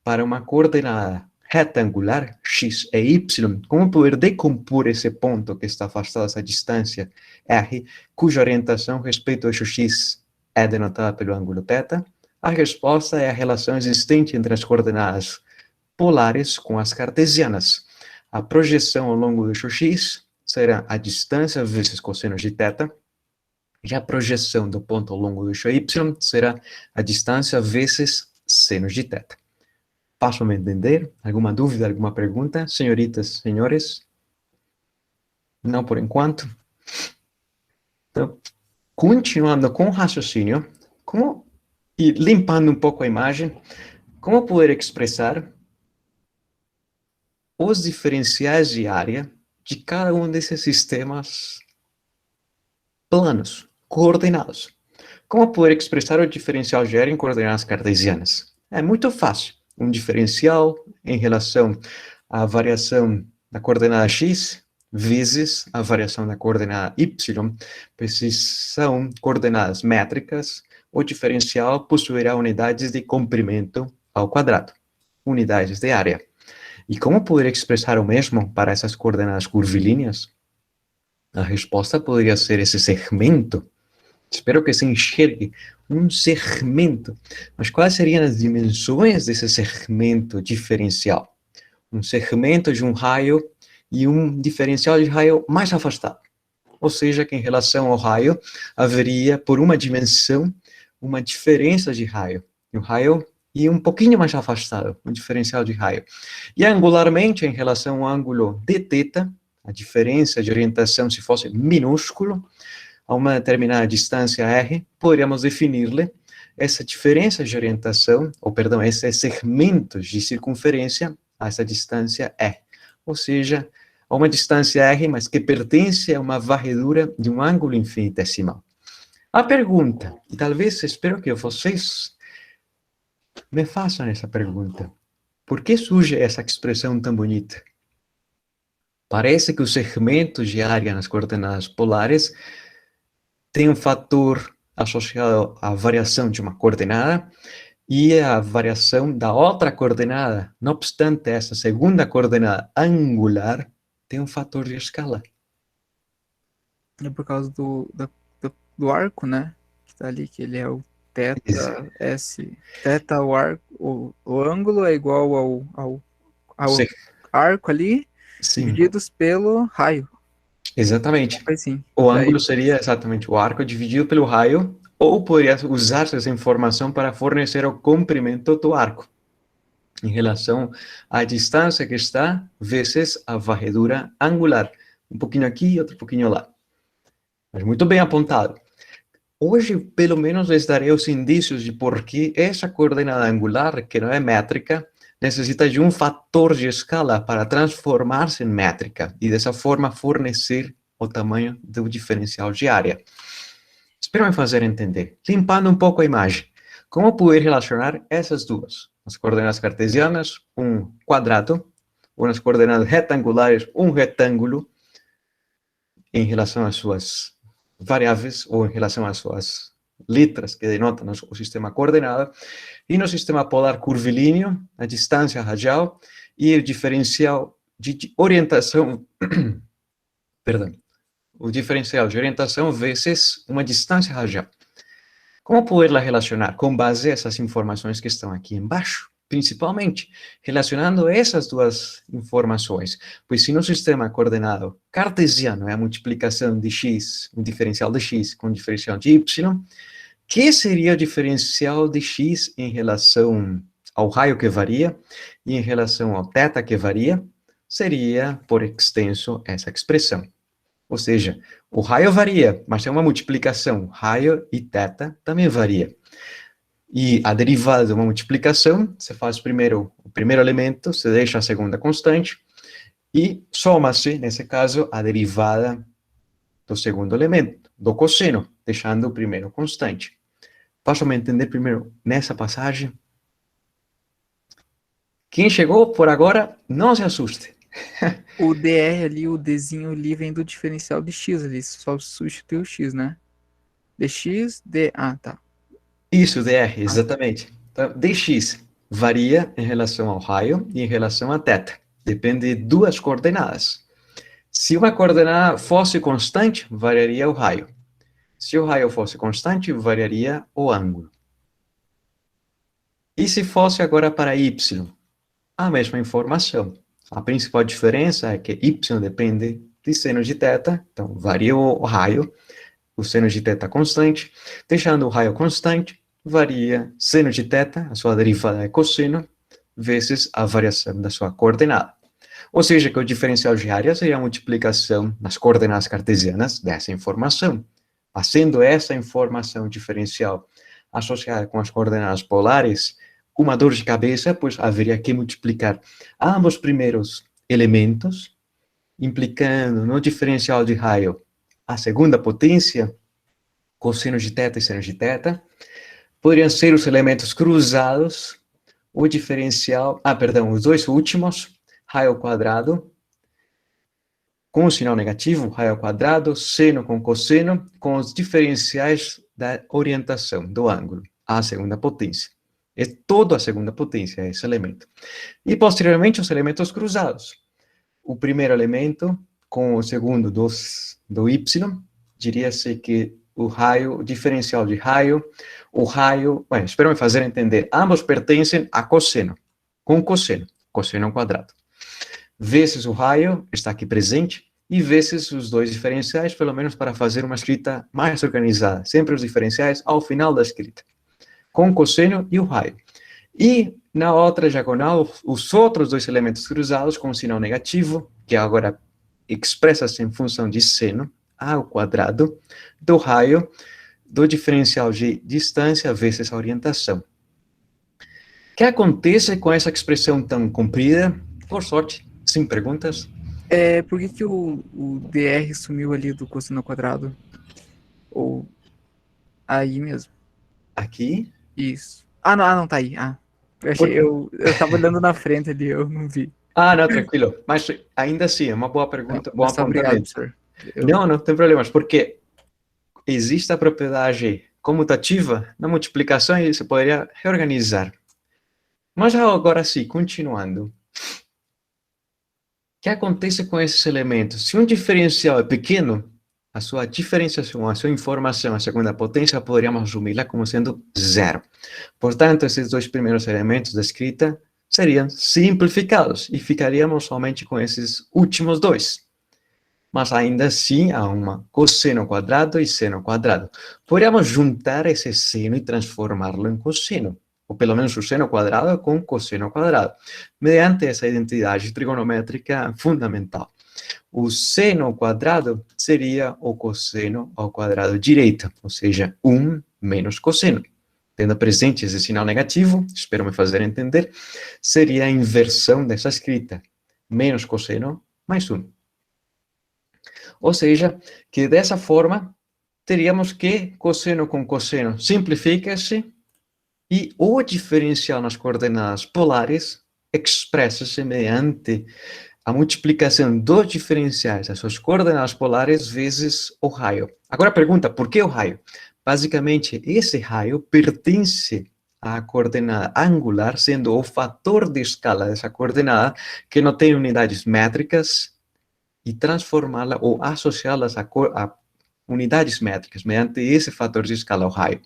para uma coordenada retangular, x e y? Como poder decompor esse ponto que está afastado dessa distância r, cuja orientação respeito ao eixo x é denotada pelo ângulo θ? A resposta é a relação existente entre as coordenadas polares com as cartesianas. A projeção ao longo do eixo x será a distância vezes cosseno de θ, e a projeção do ponto ao longo do eixo y será a distância vezes seno de θ. Faço me entender? Alguma dúvida, alguma pergunta? Senhoritas, senhores? Não por enquanto? Então, continuando com o raciocínio, e limpando um pouco a imagem, como poder expressar os diferenciais de área de cada um desses sistemas planos, coordenados? Como poder expressar o diferencial de área em coordenadas cartesianas? É muito fácil. Um diferencial em relação à variação da coordenada x vezes a variação da coordenada y, pois são coordenadas métricas, o diferencial possuirá unidades de comprimento ao quadrado, unidades de área. E como poder expressar o mesmo para essas coordenadas curvilíneas? A resposta poderia ser esse segmento. Espero que se enxergue um segmento. Mas quais seriam as dimensões desse segmento diferencial? Um segmento de um raio e um diferencial de raio mais afastado. Ou seja, que em relação ao raio, haveria, por uma dimensão, uma diferença de raio. Um raio e um pouquinho mais afastado, um diferencial de raio. E angularmente, em relação ao ângulo de θ, a diferença de orientação, se fosse minúsculo, a uma determinada distância r, poderíamos definir-lhe essa diferença de orientação, ou perdão, esses segmentos de circunferência a essa distância r. Ou seja, a uma distância r, mas que pertence a uma varredura de um ângulo infinitesimal. A pergunta, e talvez espero que vocês me façam essa pergunta: por que surge essa expressão tão bonita? Parece que os segmentos de área nas coordenadas polares tem um fator associado à variação de uma coordenada e a variação da outra coordenada. Não obstante, essa segunda coordenada angular tem um fator de escala. É por causa do arco, né? Que tá ali, que ele é o θ, S. Θ, o arco, o ângulo é igual ao arco ali, Sim. divididos pelo raio. Exatamente. Sim. O ângulo seria exatamente o arco dividido pelo raio, ou poderia usar essa informação para fornecer o comprimento do arco, em relação à distância que está, vezes a varredura angular. Um pouquinho aqui, outro pouquinho lá. Mas muito bem apontado. Hoje, pelo menos, les darei os indícios de por que essa coordenada angular, que não é métrica, necessita de um fator de escala para transformar-se em métrica e, dessa forma, fornecer o tamanho do diferencial de área. Espero me fazer entender. Limpando um pouco a imagem. Como poder relacionar essas duas? As coordenadas cartesianas, um quadrado, ou nas coordenadas retangulares, um retângulo, em relação às suas variáveis, ou em relação às suas letras que denotam o sistema coordenado, e no sistema polar curvilíneo, a distância radial e o diferencial de orientação, perdão, o diferencial de orientação vezes uma distância radial. Como poderla relacionar? Com base nessas informações que estão aqui embaixo. principalmente relacionando essas duas informações. Pois se no sistema coordenado cartesiano é a multiplicação de x, o diferencial de x com o diferencial de y, que seria o diferencial de x em relação ao raio que varia e em relação ao θ que varia? Seria, por extenso, essa expressão. Ou seja, o raio varia, mas é uma multiplicação. Raio e θ também varia. E a derivada de uma multiplicação, você faz primeiro o primeiro elemento, você deixa a segunda constante, e soma-se, nesse caso, a derivada do segundo elemento, do cosseno, deixando o primeiro constante. Façam-me entender primeiro nessa passagem. Quem chegou por agora, não se assuste. O dr ali, o dzinho ali vem do diferencial de x ali, só substitui o x, né? dx, ah, tá. Isso, dr, exatamente. Então, dx varia em relação ao raio e em relação a θ. Depende de duas coordenadas. Se uma coordenada fosse constante, variaria o raio. Se o raio fosse constante, variaria o ângulo. E se fosse agora para y? A mesma informação. A principal diferença é que y depende de seno de θ, então varia o raio, o seno de θ constante. Deixando o raio constante, varia seno de θ, a sua derivada é cosseno, vezes a variação da sua coordenada. Ou seja, que o diferencial de área seria a multiplicação nas coordenadas cartesianas dessa informação. Sendo essa informação diferencial associada com as coordenadas polares, uma dor de cabeça, pois haveria que multiplicar ambos primeiros elementos, implicando no diferencial de raio a segunda potência, cosseno de θ e seno de θ, poderiam ser os elementos cruzados, o diferencial, os dois últimos, raio ao quadrado, com o sinal negativo, raio ao quadrado, seno com cosseno, com os diferenciais da orientação do ângulo, a segunda potência. É toda a segunda potência, esse elemento. E, posteriormente, os elementos cruzados. O primeiro elemento com o segundo do y, diria-se que o diferencial de raio, espero me fazer entender, ambos pertencem a cosseno, com cosseno ao quadrado. Vezes o raio, está aqui presente, e vezes os dois diferenciais, pelo menos para fazer uma escrita mais organizada. Sempre os diferenciais ao final da escrita, com o cosseno e o raio. E na outra diagonal, os outros dois elementos cruzados com o sinal negativo, que agora expressa-se em função de seno ao quadrado do raio, do diferencial de distância vezes a orientação. O que acontece com essa expressão tão comprida? Por sorte, sem perguntas. Por que o dr sumiu ali do cosseno ao quadrado? Ou aí mesmo? Aqui? Isso. Não, tá aí. Eu tava olhando na frente ali, eu não vi. Não, tranquilo. Mas ainda assim, é uma boa pergunta, bom apontamento. Obrigado, senhor. Não tem problemas, porque existe a propriedade comutativa na multiplicação e você poderia reorganizar. Mas agora sim, continuando. O que acontece com esses elementos? Se um diferencial é pequeno, a sua diferenciação, a sua informação, a segunda potência, poderíamos assumi-la como sendo zero. Portanto, esses dois primeiros elementos da escrita seriam simplificados e ficaríamos somente com esses últimos dois. Mas ainda assim, há uma cosseno ao quadrado e seno ao quadrado. Poderíamos juntar esse seno e transformá-lo em cosseno, ou pelo menos o seno ao quadrado com cosseno ao quadrado, mediante essa identidade trigonométrica fundamental. O seno ao quadrado seria o cosseno ao quadrado direito, ou seja, 1 menos cosseno. Tendo presente esse sinal negativo, espero me fazer entender, seria a inversão dessa escrita. Menos cosseno mais 1. Ou seja, que dessa forma, teríamos que cosseno com cosseno simplifica-se e o diferencial nas coordenadas polares expressa-se mediante a multiplicação dos diferenciais das suas coordenadas polares vezes o raio. Agora a pergunta, por que o raio? Basicamente, esse raio pertence à coordenada angular, sendo o fator de escala dessa coordenada, que não tem unidades métricas, e transformá-la ou associá-las a unidades métricas, mediante esse fator de escala, o raio.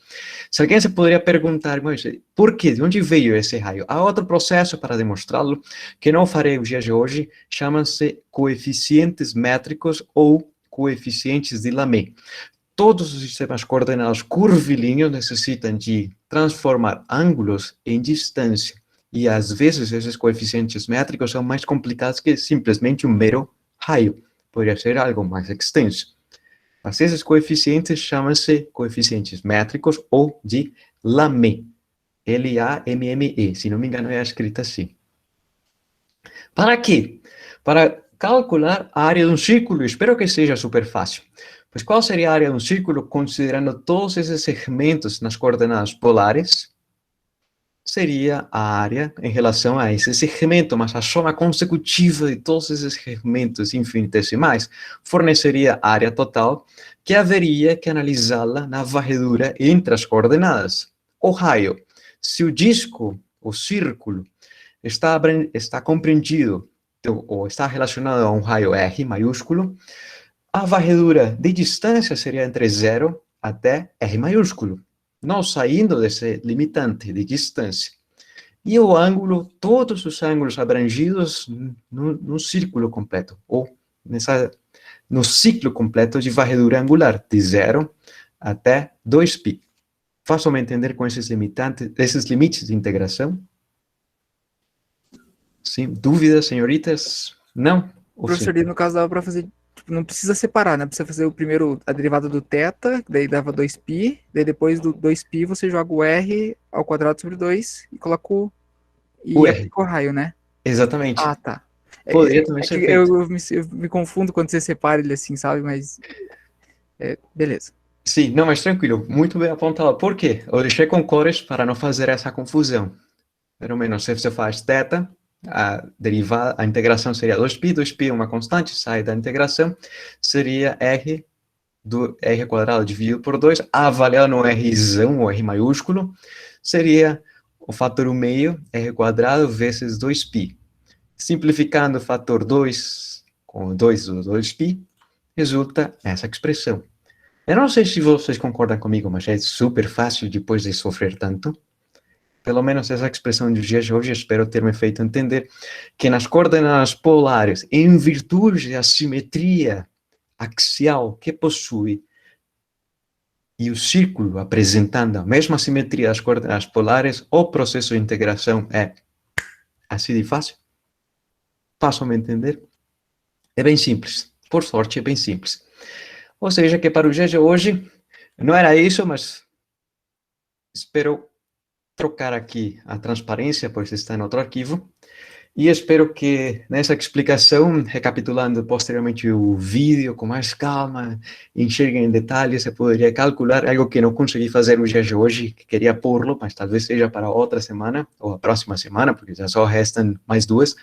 Se alguém se poderia perguntar, mas por quê? De onde veio esse raio? Há outro processo para demonstrá-lo, que não farei os dias de hoje, chamam-se coeficientes métricos ou coeficientes de Lamé. Todos os sistemas coordenados curvilíneos necessitam de transformar ângulos em distância. E, às vezes, esses coeficientes métricos são mais complicados que simplesmente um mero raio. Poderia ser algo mais extenso. Mas esses coeficientes chamam-se coeficientes métricos ou de Lamé. L-A-M-M-E. Se não me engano, é escrito assim. Para quê? Para calcular a área de um círculo. Espero que seja super fácil. Pois qual seria a área de um círculo, considerando todos esses segmentos nas coordenadas polares? Seria a área em relação a esse segmento, mas a soma consecutiva de todos esses segmentos infinitesimais forneceria a área total, que haveria que analisá-la na varredura entre as coordenadas. O raio, se o disco, o círculo, está compreendido, ou está relacionado a um raio R maiúsculo, a varredura de distância seria entre 0 até R maiúsculo, não saindo desse limitante de distância. E o ângulo, todos os ângulos abrangidos no círculo completo, ou no ciclo completo de varredura angular, de 0 até 2π. Façam-me entender com esses limites de integração? Sim, dúvidas, senhoritas? Não? Ou Professor, sim? ali no caso dava para fazer, tipo, não precisa separar, né? Precisa fazer o primeiro, a derivada do θ, daí dava 2π, daí depois do 2π você joga o r ao quadrado sobre 2 e coloca o... O e R. aplica o raio, né? Exatamente. Ah, tá. Poderia também Que ser feito. eu me confundo quando você separa ele assim, sabe? Mas, beleza. Sim, não, mas tranquilo, muito bem apontado. Por quê? Eu deixei com cores para não fazer essa confusão. Pelo menos se você faz θ, a integração seria 2π, 2π é uma constante, sai da integração, seria r do r quadrado dividido por 2, avaliado no rzão, ou r maiúsculo, seria o fator 1 meio, r quadrado vezes 2π. Simplificando o fator 2 com 2 do 2π, resulta essa expressão. Eu não sei se vocês concordam comigo, mas é super fácil depois de sofrer tanto. Pelo menos essa expressão de dia de hoje, espero ter me feito entender que nas coordenadas polares, em virtude da simetria axial que possui, e o círculo apresentando a mesma simetria das coordenadas polares, o processo de integração é assim de fácil. Façam-me entender? É bem simples. Por sorte, é bem simples. Ou seja, que para o dia de hoje, não era isso, mas espero trocar aqui a transparência, pois está em outro arquivo, e espero que nessa explicação, recapitulando posteriormente o vídeo com mais calma, enxerguem em detalhes, você poderia calcular algo que não consegui fazer no dia de hoje, que queria pô-lo, mas talvez seja para outra semana, ou a próxima semana, porque já só restam mais duas.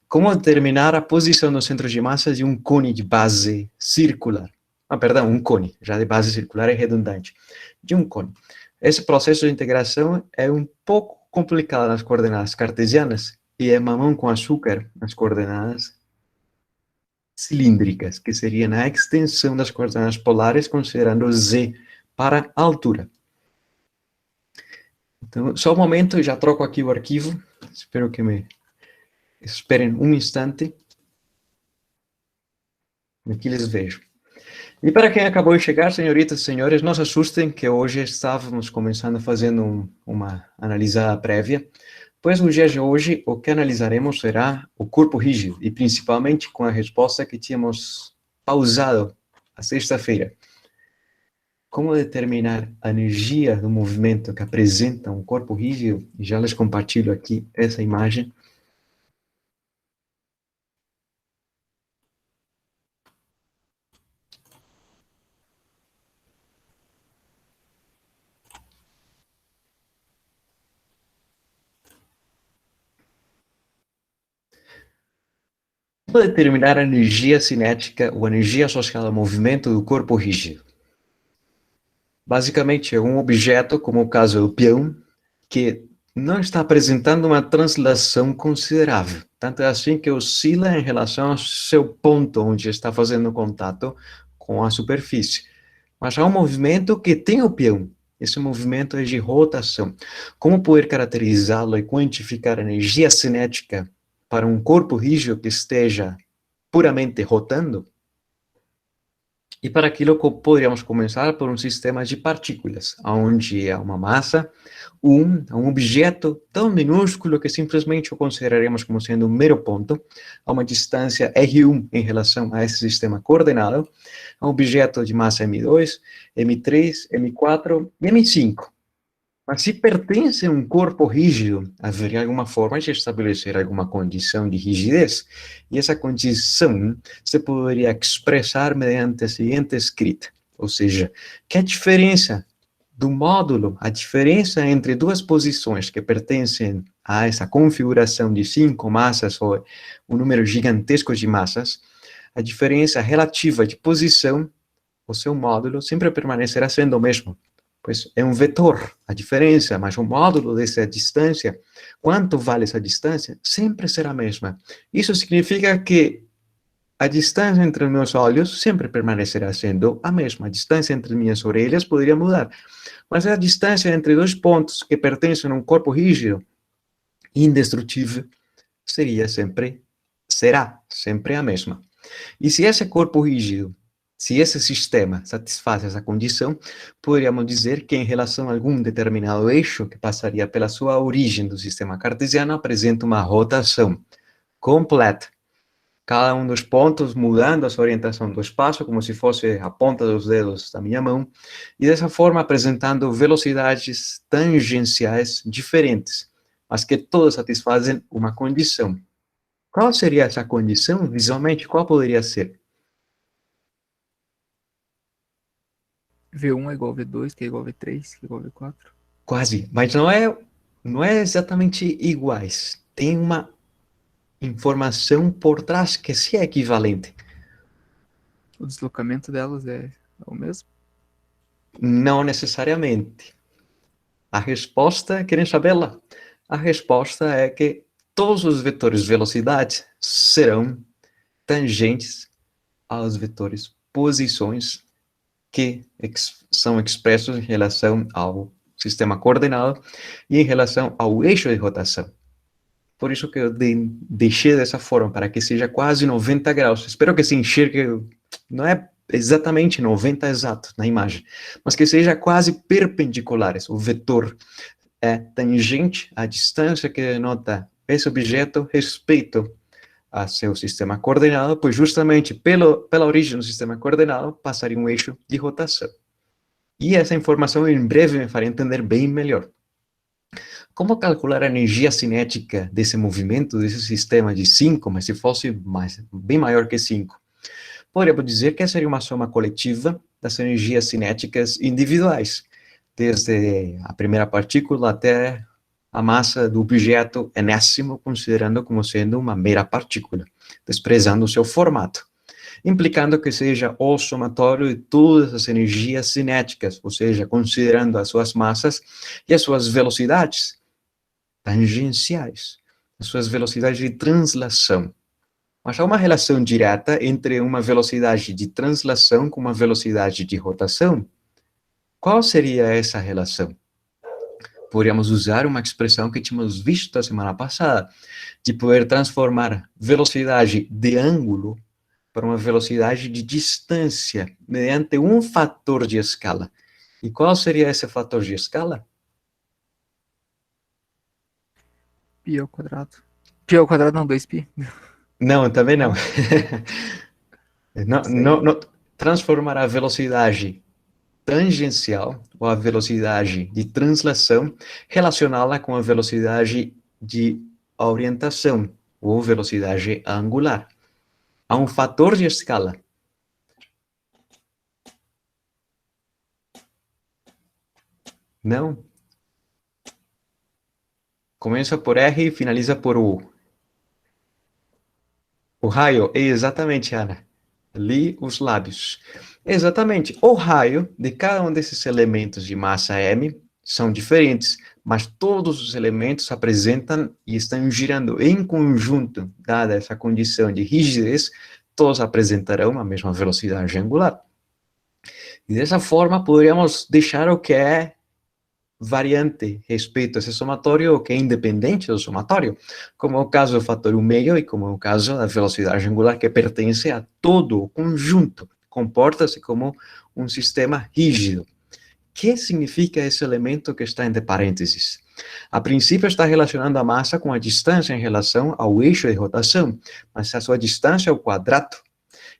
Como determinar a posição no centro de massa de um cone de base circular? Perdão, um cone, já de base circular é redundante, de um cone. Esse processo de integração é um pouco complicado nas coordenadas cartesianas e é mamão com açúcar nas coordenadas cilíndricas, que seria na extensão das coordenadas polares, considerando z para a altura. Então, só um momento, eu já troco aqui o arquivo. Espero que me esperem um instante. Aqui les vejo. E para quem acabou de chegar, senhoritas e senhores, não se assustem que hoje estávamos começando fazendo uma analisada prévia, pois no dia de hoje o que analisaremos será o corpo rígido, e principalmente com a resposta que tínhamos pausado a sexta-feira. Como determinar a energia do movimento que apresenta um corpo rígido, e já les compartilho aqui essa imagem. Como determinar a energia cinética ou a energia associada ao movimento do corpo rígido? Basicamente, é um objeto, como o caso do peão, que não está apresentando uma translação considerável. Tanto é assim que oscila em relação ao seu ponto onde está fazendo contato com a superfície. Mas há um movimento que tem o peão. Esse movimento é de rotação. Como poder caracterizá-lo e quantificar a energia cinética para um corpo rígido que esteja puramente rotando? E para aquilo poderíamos começar por um sistema de partículas, onde há uma massa, um objeto tão minúsculo que simplesmente o consideraremos como sendo um mero ponto, a uma distância R1 em relação a esse sistema coordenado, um objeto de massa M2, M3, M4 e M5. Mas se pertence a um corpo rígido, haveria alguma forma de estabelecer alguma condição de rigidez, e essa condição se poderia expressar mediante a seguinte escrita, ou seja, que a diferença do módulo, a diferença entre duas posições que pertencem a essa configuração de 5 massas, ou um número gigantesco de massas, a diferença relativa de posição, o seu módulo, sempre permanecerá sendo o mesmo. Pois é um vetor, a diferença, mas o módulo dessa distância, quanto vale essa distância, sempre será a mesma. Isso significa que a distância entre meus olhos sempre permanecerá sendo a mesma. A distância entre minhas orelhas poderia mudar, mas a distância entre dois pontos que pertencem a um corpo rígido, indestrutível, será sempre a mesma. E se esse corpo rígido, se esse sistema satisfaz essa condição, poderíamos dizer que em relação a algum determinado eixo que passaria pela sua origem do sistema cartesiano, apresenta uma rotação completa. Cada um dos pontos mudando a sua orientação do espaço, como se fosse a ponta dos dedos da minha mão, e dessa forma apresentando velocidades tangenciais diferentes, mas que todas satisfazem uma condição. Qual seria essa condição? Visualmente, qual poderia ser? V1 é igual a V2, que é igual a V3, que é igual a V4. Quase, mas não é exatamente iguais. Tem uma informação por trás que sim é equivalente. O deslocamento delas é o mesmo? Não necessariamente. A resposta, querem sabê-la? A resposta é que todos os vetores de velocidade serão tangentes aos vetores posições que são expressos em relação ao sistema coordenado e em relação ao eixo de rotação. Por isso que eu deixei dessa forma, para que seja quase 90 graus. Espero que se enxergue, não é exatamente 90 exato na imagem, mas que seja quase perpendiculares. O vetor é tangente à distância que denota esse objeto respeito a seu sistema coordenado, pois justamente pela origem do sistema coordenado passaria um eixo de rotação. E essa informação em breve me faria entender bem melhor. Como calcular a energia cinética desse movimento, desse sistema de 5, mas se fosse bem maior que 5? Poderíamos dizer que seria uma soma coletiva das energias cinéticas individuais, desde a primeira partícula até a massa do objeto enésimo, considerando como sendo uma mera partícula, desprezando o seu formato, implicando que seja o somatório de todas as energias cinéticas, ou seja, considerando as suas massas e as suas velocidades tangenciais, as suas velocidades de translação. Mas há uma relação direta entre uma velocidade de translação com uma velocidade de rotação. Qual seria essa relação? Poderíamos usar uma expressão que tínhamos visto a semana passada, de poder transformar velocidade de ângulo para uma velocidade de distância, mediante um fator de escala. E qual seria esse fator de escala? Pi ao quadrado. Pi ao quadrado não, 2π. Não, também não. Não, transformar a velocidade tangencial, ou a velocidade de translação, relacioná-la com a velocidade de orientação, ou velocidade angular. Há um fator de escala. Não? Começa por R e finaliza por U. O raio, exatamente, Ana. Ali os lábios. Exatamente. O raio de cada um desses elementos de massa M são diferentes, mas todos os elementos apresentam e estão girando em conjunto, dada essa condição de rigidez, todos apresentarão a mesma velocidade angular. E dessa forma poderíamos deixar o que é variante respeito a esse somatório, o que é independente do somatório, como é o caso do fator 1/2 e como é o caso da velocidade angular, que pertence a todo o conjunto, comporta-se como um sistema rígido. O que significa esse elemento que está entre parênteses? A princípio está relacionando a massa com a distância em relação ao eixo de rotação, mas a sua distância é o quadrado,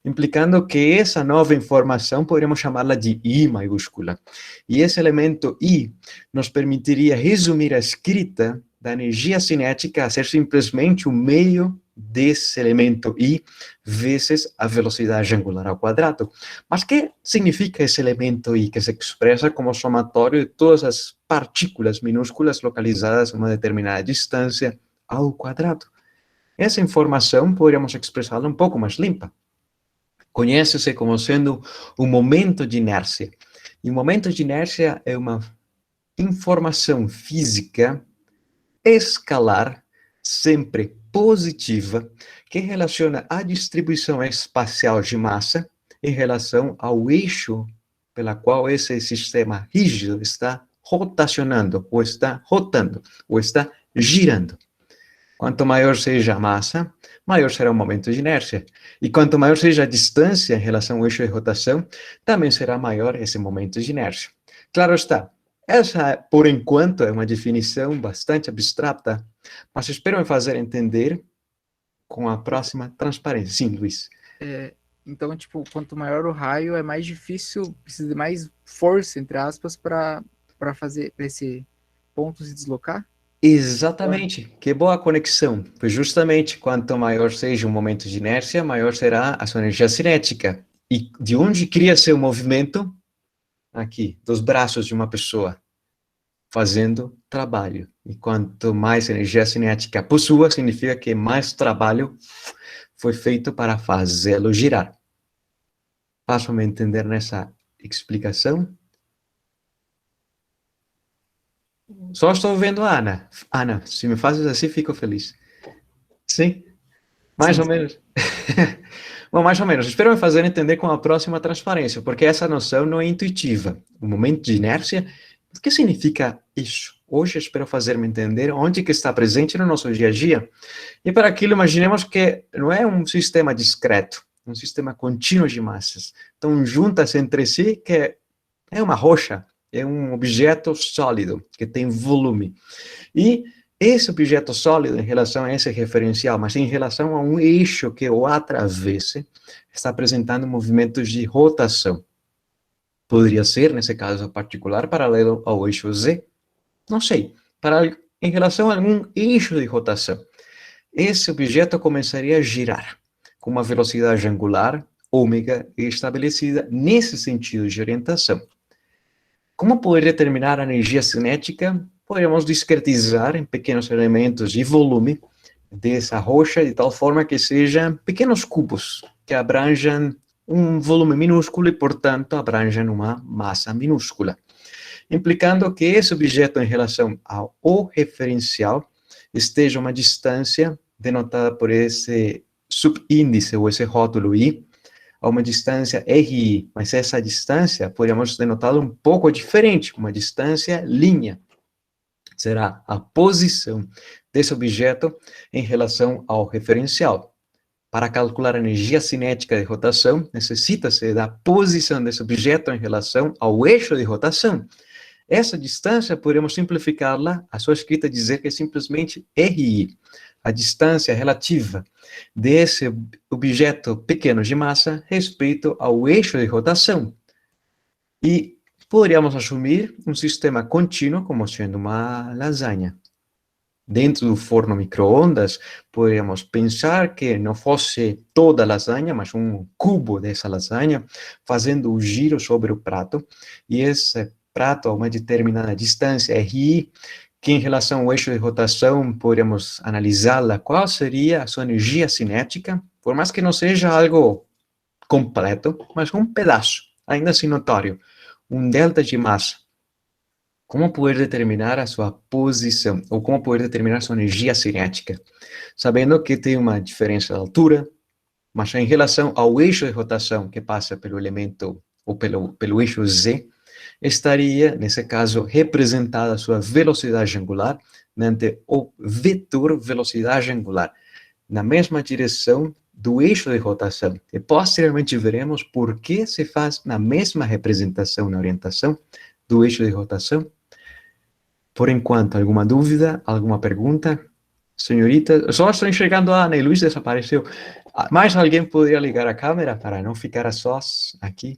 implicando que essa nova informação poderíamos chamá-la de I maiúscula. E esse elemento I nos permitiria resumir a escrita da energia cinética a ser simplesmente o meio desse elemento I vezes a velocidade angular ao quadrado. Mas o que significa esse elemento I que se expressa como somatório de todas as partículas minúsculas localizadas a uma determinada distância ao quadrado? Essa informação poderíamos expressá-la um pouco mais limpa. Conhece-se como sendo um momento de inércia. E o momento de inércia é uma informação física escalar, sempre positiva, que relaciona a distribuição espacial de massa em relação ao eixo pela qual esse sistema rígido está rotacionando, ou está rotando, ou está girando. Quanto maior seja a massa, maior será o momento de inércia. E quanto maior seja a distância em relação ao eixo de rotação, também será maior esse momento de inércia. Claro está, essa, por enquanto, é uma definição bastante abstrata, mas espero me fazer entender com a próxima transparência. Sim, Luiz. Então, tipo, quanto maior o raio, é mais difícil, precisa de mais força, entre aspas, para fazer para esse ponto se deslocar? Exatamente, que boa conexão. Pois justamente, quanto maior seja o momento de inércia, maior será a sua energia cinética. E de onde cria-se o movimento? Aqui, dos braços de uma pessoa, fazendo trabalho. E quanto mais energia cinética possua, significa que mais trabalho foi feito para fazê-lo girar. Façam-me entender nessa explicação? Só estou vendo a Ana. Ana, se me fazes assim, fico feliz. Sim? Mais Sim. ou menos. Bom, mais ou menos. Espero me fazer entender com a próxima transparência, porque essa noção não é intuitiva. O momento de inércia, o que significa isso? Hoje espero fazer-me entender onde que está presente no nosso dia a dia. E para aquilo, imaginemos que não é um sistema discreto, um sistema contínuo de massas. Então, juntas entre si, que é uma rocha, é um objeto sólido, que tem volume. E esse objeto sólido, em relação a esse referencial, mas em relação a um eixo que o atravesse, está apresentando movimentos de rotação. Poderia ser, nesse caso particular, paralelo ao eixo Z? Não sei. Em relação a algum eixo de rotação, esse objeto começaria a girar com uma velocidade angular, ômega, estabelecida nesse sentido de orientação. Como poder determinar a energia cinética? Podemos discretizar em pequenos elementos de volume dessa rocha, de tal forma que sejam pequenos cubos, que abranjam um volume minúsculo e, portanto, abranjam uma massa minúscula, implicando que esse objeto em relação ao referencial esteja a uma distância denotada por esse subíndice, ou esse rótulo I, a uma distância RI, mas essa distância podemos denotá-la um pouco diferente, uma distância linha. Será a posição desse objeto em relação ao referencial. Para calcular a energia cinética de rotação, necessita-se da posição desse objeto em relação ao eixo de rotação. Essa distância, podemos simplificá-la, a sua escrita dizer que é simplesmente RI, a distância relativa desse objeto pequeno de massa respeito ao eixo de rotação. E poderíamos assumir um sistema contínuo como sendo uma lasanha. Dentro do forno micro-ondas, poderíamos pensar que não fosse toda a lasanha, mas um cubo dessa lasanha, fazendo o giro sobre o prato, e esse prato a uma determinada distância, RI, que em relação ao eixo de rotação, podemos analisá-la, qual seria a sua energia cinética, por mais que não seja algo completo, mas um pedaço, ainda assim notório, um delta de massa. Como poder determinar a sua posição, ou como poder determinar a sua energia cinética? Sabendo que tem uma diferença de altura, mas em relação ao eixo de rotação que passa pelo elemento ou pelo eixo Z, estaria, nesse caso, representada a sua velocidade angular mediante o vetor velocidade angular, na mesma direção do eixo de rotação. E posteriormente veremos por que se faz na mesma representação na orientação do eixo de rotação. Por enquanto, alguma dúvida, alguma pergunta? Senhorita, eu só estou enxergando a Ana e Luiz desapareceu. Mais alguém poderia ligar a câmera para não ficar a sós aqui?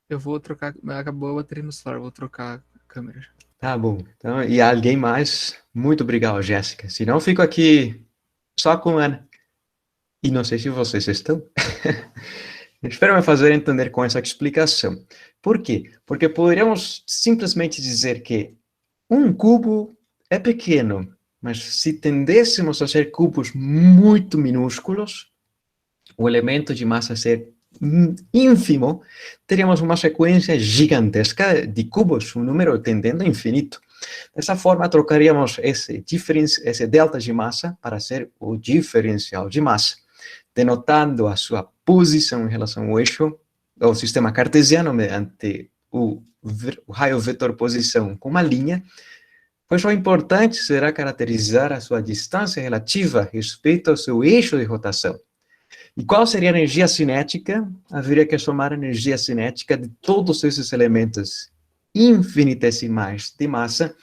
Eu vou trocar. Acabou a bateria no celular, vou trocar a câmera. Tá bom. Então, e alguém mais? Muito obrigado, Jéssica. Se não, fico aqui só com a Ana. E não sei se vocês estão. Espero me fazer entender com essa explicação. Por quê? Porque poderíamos simplesmente dizer que um cubo é pequeno, mas se tendêssemos a ser cubos muito minúsculos, o elemento de massa ser ínfimo, teríamos uma sequência gigantesca de cubos, um número tendendo a infinito. Dessa forma, trocaríamos esse delta de massa para ser o diferencial de massa, denotando a sua posição em relação ao eixo, ao sistema cartesiano, mediante o raio vetor posição com uma linha, pois o importante será caracterizar a sua distância relativa respeito ao seu eixo de rotação. E qual seria a energia cinética? Haveria que somar a energia cinética de todos esses elementos infinitesimais de massa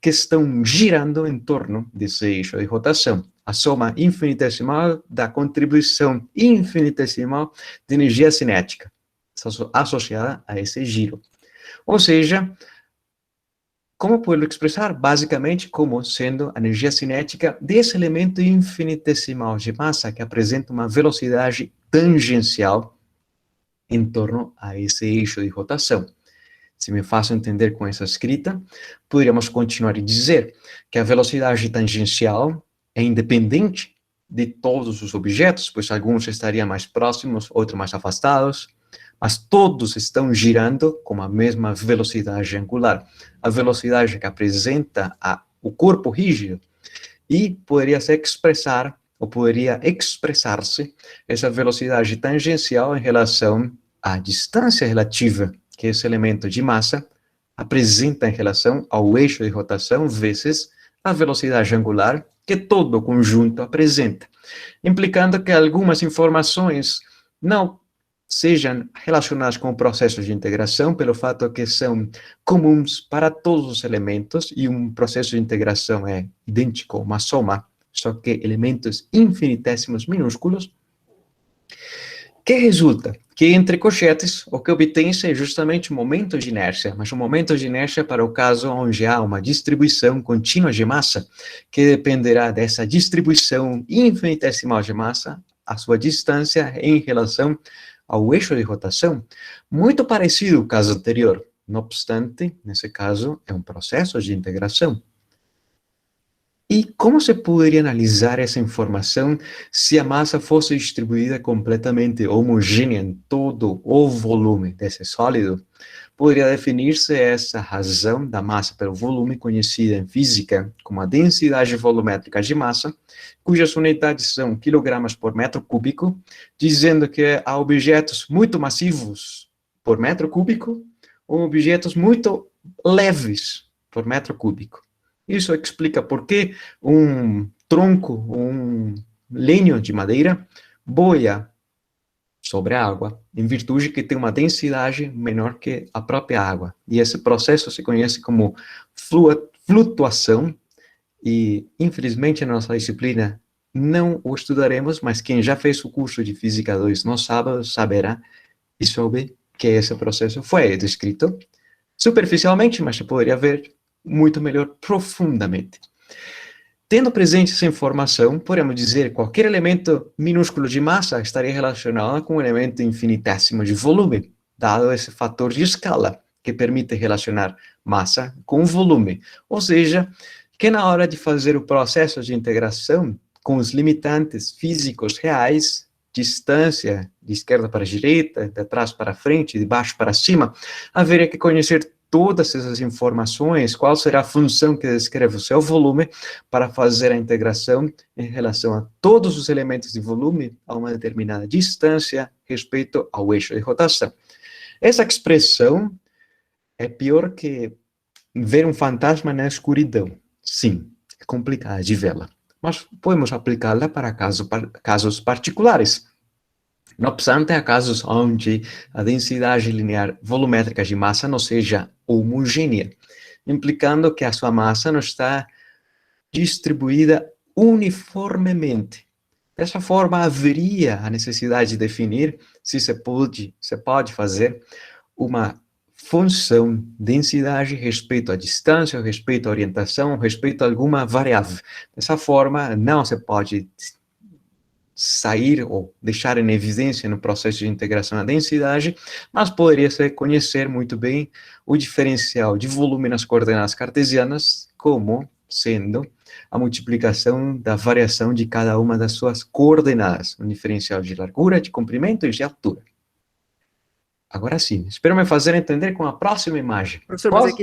que estão girando em torno desse eixo de rotação. A soma infinitesimal da contribuição infinitesimal de energia cinética associada a esse giro. Ou seja, como posso expressar? Basicamente, como sendo a energia cinética desse elemento infinitesimal de massa que apresenta uma velocidade tangencial em torno a esse eixo de rotação. Se me faço entender com essa escrita, poderíamos continuar a dizer que a velocidade tangencial é independente de todos os objetos, pois alguns estariam mais próximos, outros mais afastados, mas todos estão girando com a mesma velocidade angular, a velocidade que apresenta o corpo rígido, e poderia expressar-se essa velocidade tangencial em relação à distância relativa que esse elemento de massa apresenta em relação ao eixo de rotação vezes a velocidade angular que todo o conjunto apresenta, implicando que algumas informações não sejam relacionadas com o processo de integração, pelo fato que são comuns para todos os elementos, e um processo de integração é idêntico a uma soma, só que elementos infinitésimos minúsculos, que resulta que, entre cochetes, o que obtém-se é justamente o momento de inércia, mas o momento de inércia para o caso onde há uma distribuição contínua de massa, que dependerá dessa distribuição infinitesimal de massa, a sua distância em relação ao eixo de rotação, muito parecido ao caso anterior. Não obstante, nesse caso, é um processo de integração. E como se poderia analisar essa informação se a massa fosse distribuída completamente homogênea em todo o volume desse sólido? Poderia definir-se essa razão da massa pelo volume, conhecida em física como a densidade volumétrica de massa, cujas unidades são quilogramas por metro cúbico, dizendo que há objetos muito massivos por metro cúbico ou objetos muito leves por metro cúbico. Isso explica por que um tronco, um lenho de madeira, boia sobre a água, em virtude que tem uma densidade menor que a própria água. E esse processo se conhece como flutuação, e infelizmente na nossa disciplina não o estudaremos, mas quem já fez o curso de Física 2 no sábado saberá e soube que esse processo foi descrito superficialmente, mas se poderia ver muito melhor profundamente. Tendo presente essa informação, podemos dizer que qualquer elemento minúsculo de massa estaria relacionado com um elemento infinitésimo de volume, dado esse fator de escala, que permite relacionar massa com volume. Ou seja, que na hora de fazer o processo de integração com os limitantes físicos reais, distância de esquerda para direita, de trás para frente, de baixo para cima, haveria que conhecer todas essas informações, qual será a função que descreve o seu volume, para fazer a integração em relação a todos os elementos de volume a uma determinada distância respeito ao eixo de rotação. Essa expressão é pior que ver um fantasma na escuridão. Sim, é complicado de vê-la. Mas podemos aplicá-la para casos particulares. No obstante, há casos onde a densidade linear volumétrica de massa não seja homogênea, implicando que a sua massa não está distribuída uniformemente. Dessa forma, haveria a necessidade de definir se pode fazer uma função densidade respeito à distância, respeito à orientação, respeito a alguma variável. Dessa forma, não se pode sair ou deixar em evidência no processo de integração da densidade, mas poderia se conhecer muito bem o diferencial de volume nas coordenadas cartesianas como sendo a multiplicação da variação de cada uma das suas coordenadas, um diferencial de largura, de comprimento e de altura. Agora sim, espero me fazer entender com a próxima imagem. Professor, mas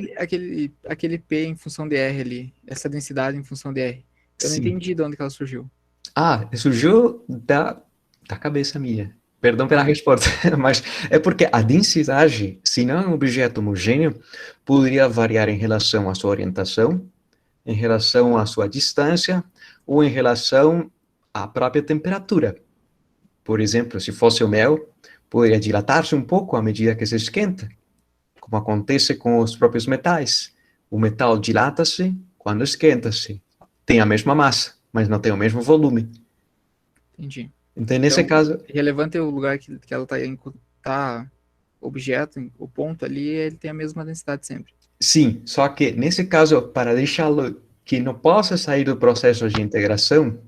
aquele P em função de R ali, essa densidade em função de R, eu não entendi de onde que ela surgiu. Surgiu da cabeça minha. Perdão pela resposta, mas é porque a densidade, se não é um objeto homogêneo, poderia variar em relação à sua orientação, em relação à sua distância, ou em relação à própria temperatura. Por exemplo, se fosse o mel, poderia dilatar-se um pouco à medida que se esquenta, como acontece com os próprios metais. O metal dilata-se quando esquenta-se. Tem a mesma massa, mas não tem o mesmo volume. Entendi. Então, nesse caso... Relevante é o lugar que ela está objeto, o ponto ali, ele tem a mesma densidade sempre. Sim, só que nesse caso, para deixá-lo que não possa sair do processo de integração,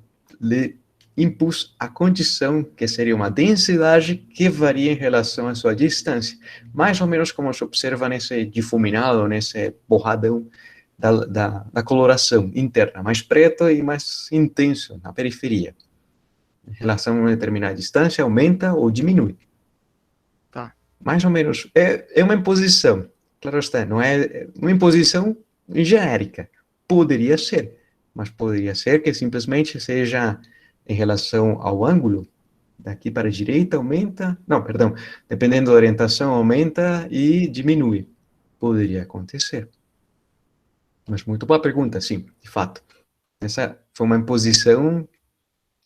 lhe impus a condição que seria uma densidade que varia em relação à sua distância. Mais ou menos como se observa nesse difuminado, nesse borradão da coloração interna, mais preto e mais intenso na periferia. Em relação a uma determinada distância, aumenta ou diminui. Tá. Mais ou menos. É uma imposição. Claro está, não é uma imposição genérica. Poderia ser, mas poderia ser que simplesmente seja em relação ao ângulo, daqui para a direita aumenta, não, perdão, dependendo da orientação aumenta e diminui. Poderia acontecer. Mas muito boa pergunta, sim, de fato. Essa foi uma imposição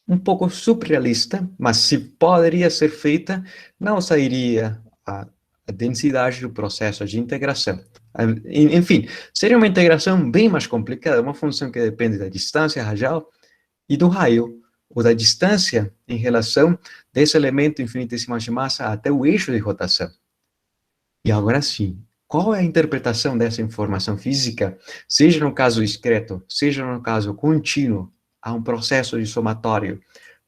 um pouco surrealista, mas se poderia ser feita, não sairia a densidade do processo de integração. Enfim, seria uma integração bem mais complicada, uma função que depende da distância radial e do raio, ou da distância em relação desse elemento infinitesimal de massa até o eixo de rotação. E agora sim, qual é a interpretação dessa informação física, seja no caso discreto, seja no caso contínuo, há um processo de somatório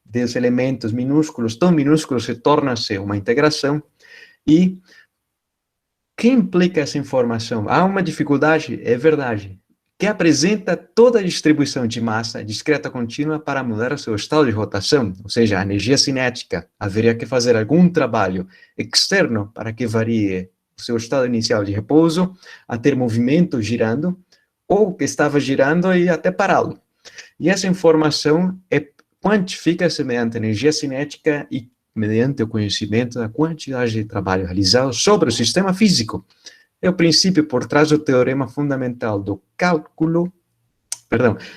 dos elementos minúsculos, tão minúsculos que torna-se uma integração, e que implica essa informação? Há uma dificuldade, é verdade, que apresenta toda a distribuição de massa discreta contínua para mudar o seu estado de rotação, ou seja, a energia cinética. Haveria que fazer algum trabalho externo para que varie o seu estado inicial de repouso, a ter movimento girando, ou que estava girando e até pará-lo. E essa informação quantifica-se mediante energia cinética e mediante o conhecimento da quantidade de trabalho realizado sobre o sistema físico. É o princípio por trás do teorema fundamental do cálculo,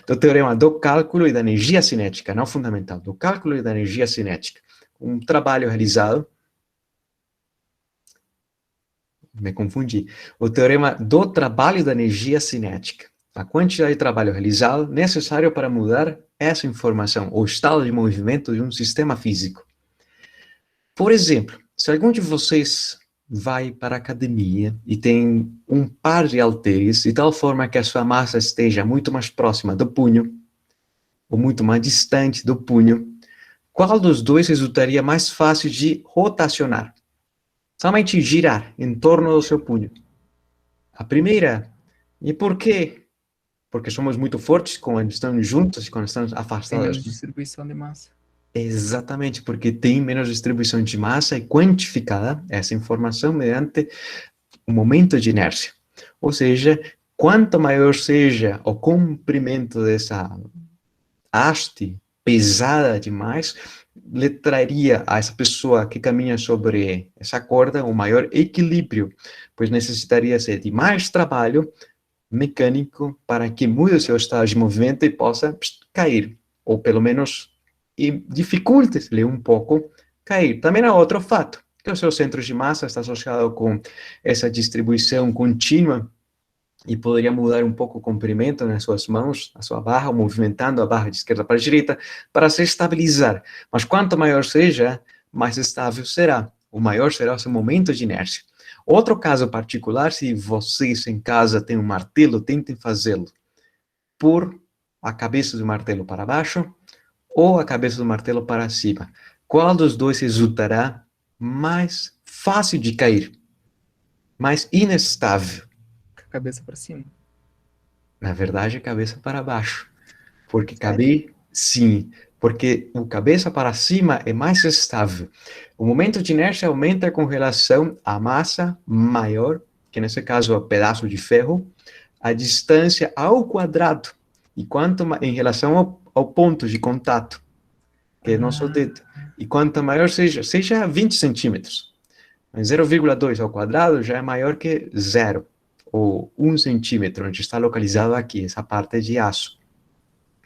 do teorema do cálculo e da energia cinética, não fundamental, do cálculo e da energia cinética. Um trabalho realizado, me confundi, o teorema do trabalho e da energia cinética. A quantidade de trabalho realizado necessário para mudar essa informação, o estado de movimento de um sistema físico. Por exemplo, se algum de vocês vai para a academia e tem um par de halteres, de tal forma que a sua massa esteja muito mais próxima do punho, ou muito mais distante do punho, qual dos dois resultaria mais fácil de rotacionar? Somente girar em torno do seu punho. A primeira. E por quê? Porque somos muito fortes quando estamos juntos e quando estamos afastados. Tem menos distribuição de massa. Exatamente, porque tem menos distribuição de massa e quantificada essa informação mediante o momento de inércia. Ou seja, quanto maior seja o comprimento dessa haste pesada demais, lhe traria a essa pessoa que caminha sobre essa corda um maior equilíbrio, pois necessitaria-se de mais trabalho mecânico para que mude o seu estado de movimento e possa cair, ou pelo menos dificulte-lhe um pouco cair. Também há outro fato, que o seu centro de massa está associado com essa distribuição contínua e poderia mudar um pouco o comprimento nas suas mãos, a sua barra, movimentando a barra de esquerda para a direita, para se estabilizar. Mas quanto maior seja, mais estável será. O maior será o seu momento de inércia. Outro caso particular, se vocês em casa têm um martelo, tentem fazê-lo por a cabeça do martelo para baixo ou a cabeça do martelo para cima. Qual dos dois resultará mais fácil de cair? Mais inestável? Cabeça para cima. Na verdade, cabeça para baixo. Porque Sério? sim, porque o cabeça para cima é mais estável. O momento de inércia aumenta com relação à massa maior, que nesse caso é o pedaço de ferro, a distância ao quadrado, e quanto em relação ao ponto de contato, que é nosso dedo. E quanto maior seja 20 centímetros. Mas 0,2 ao quadrado já é maior que zero, ou 1 centímetro, onde está localizado aqui, essa parte de aço,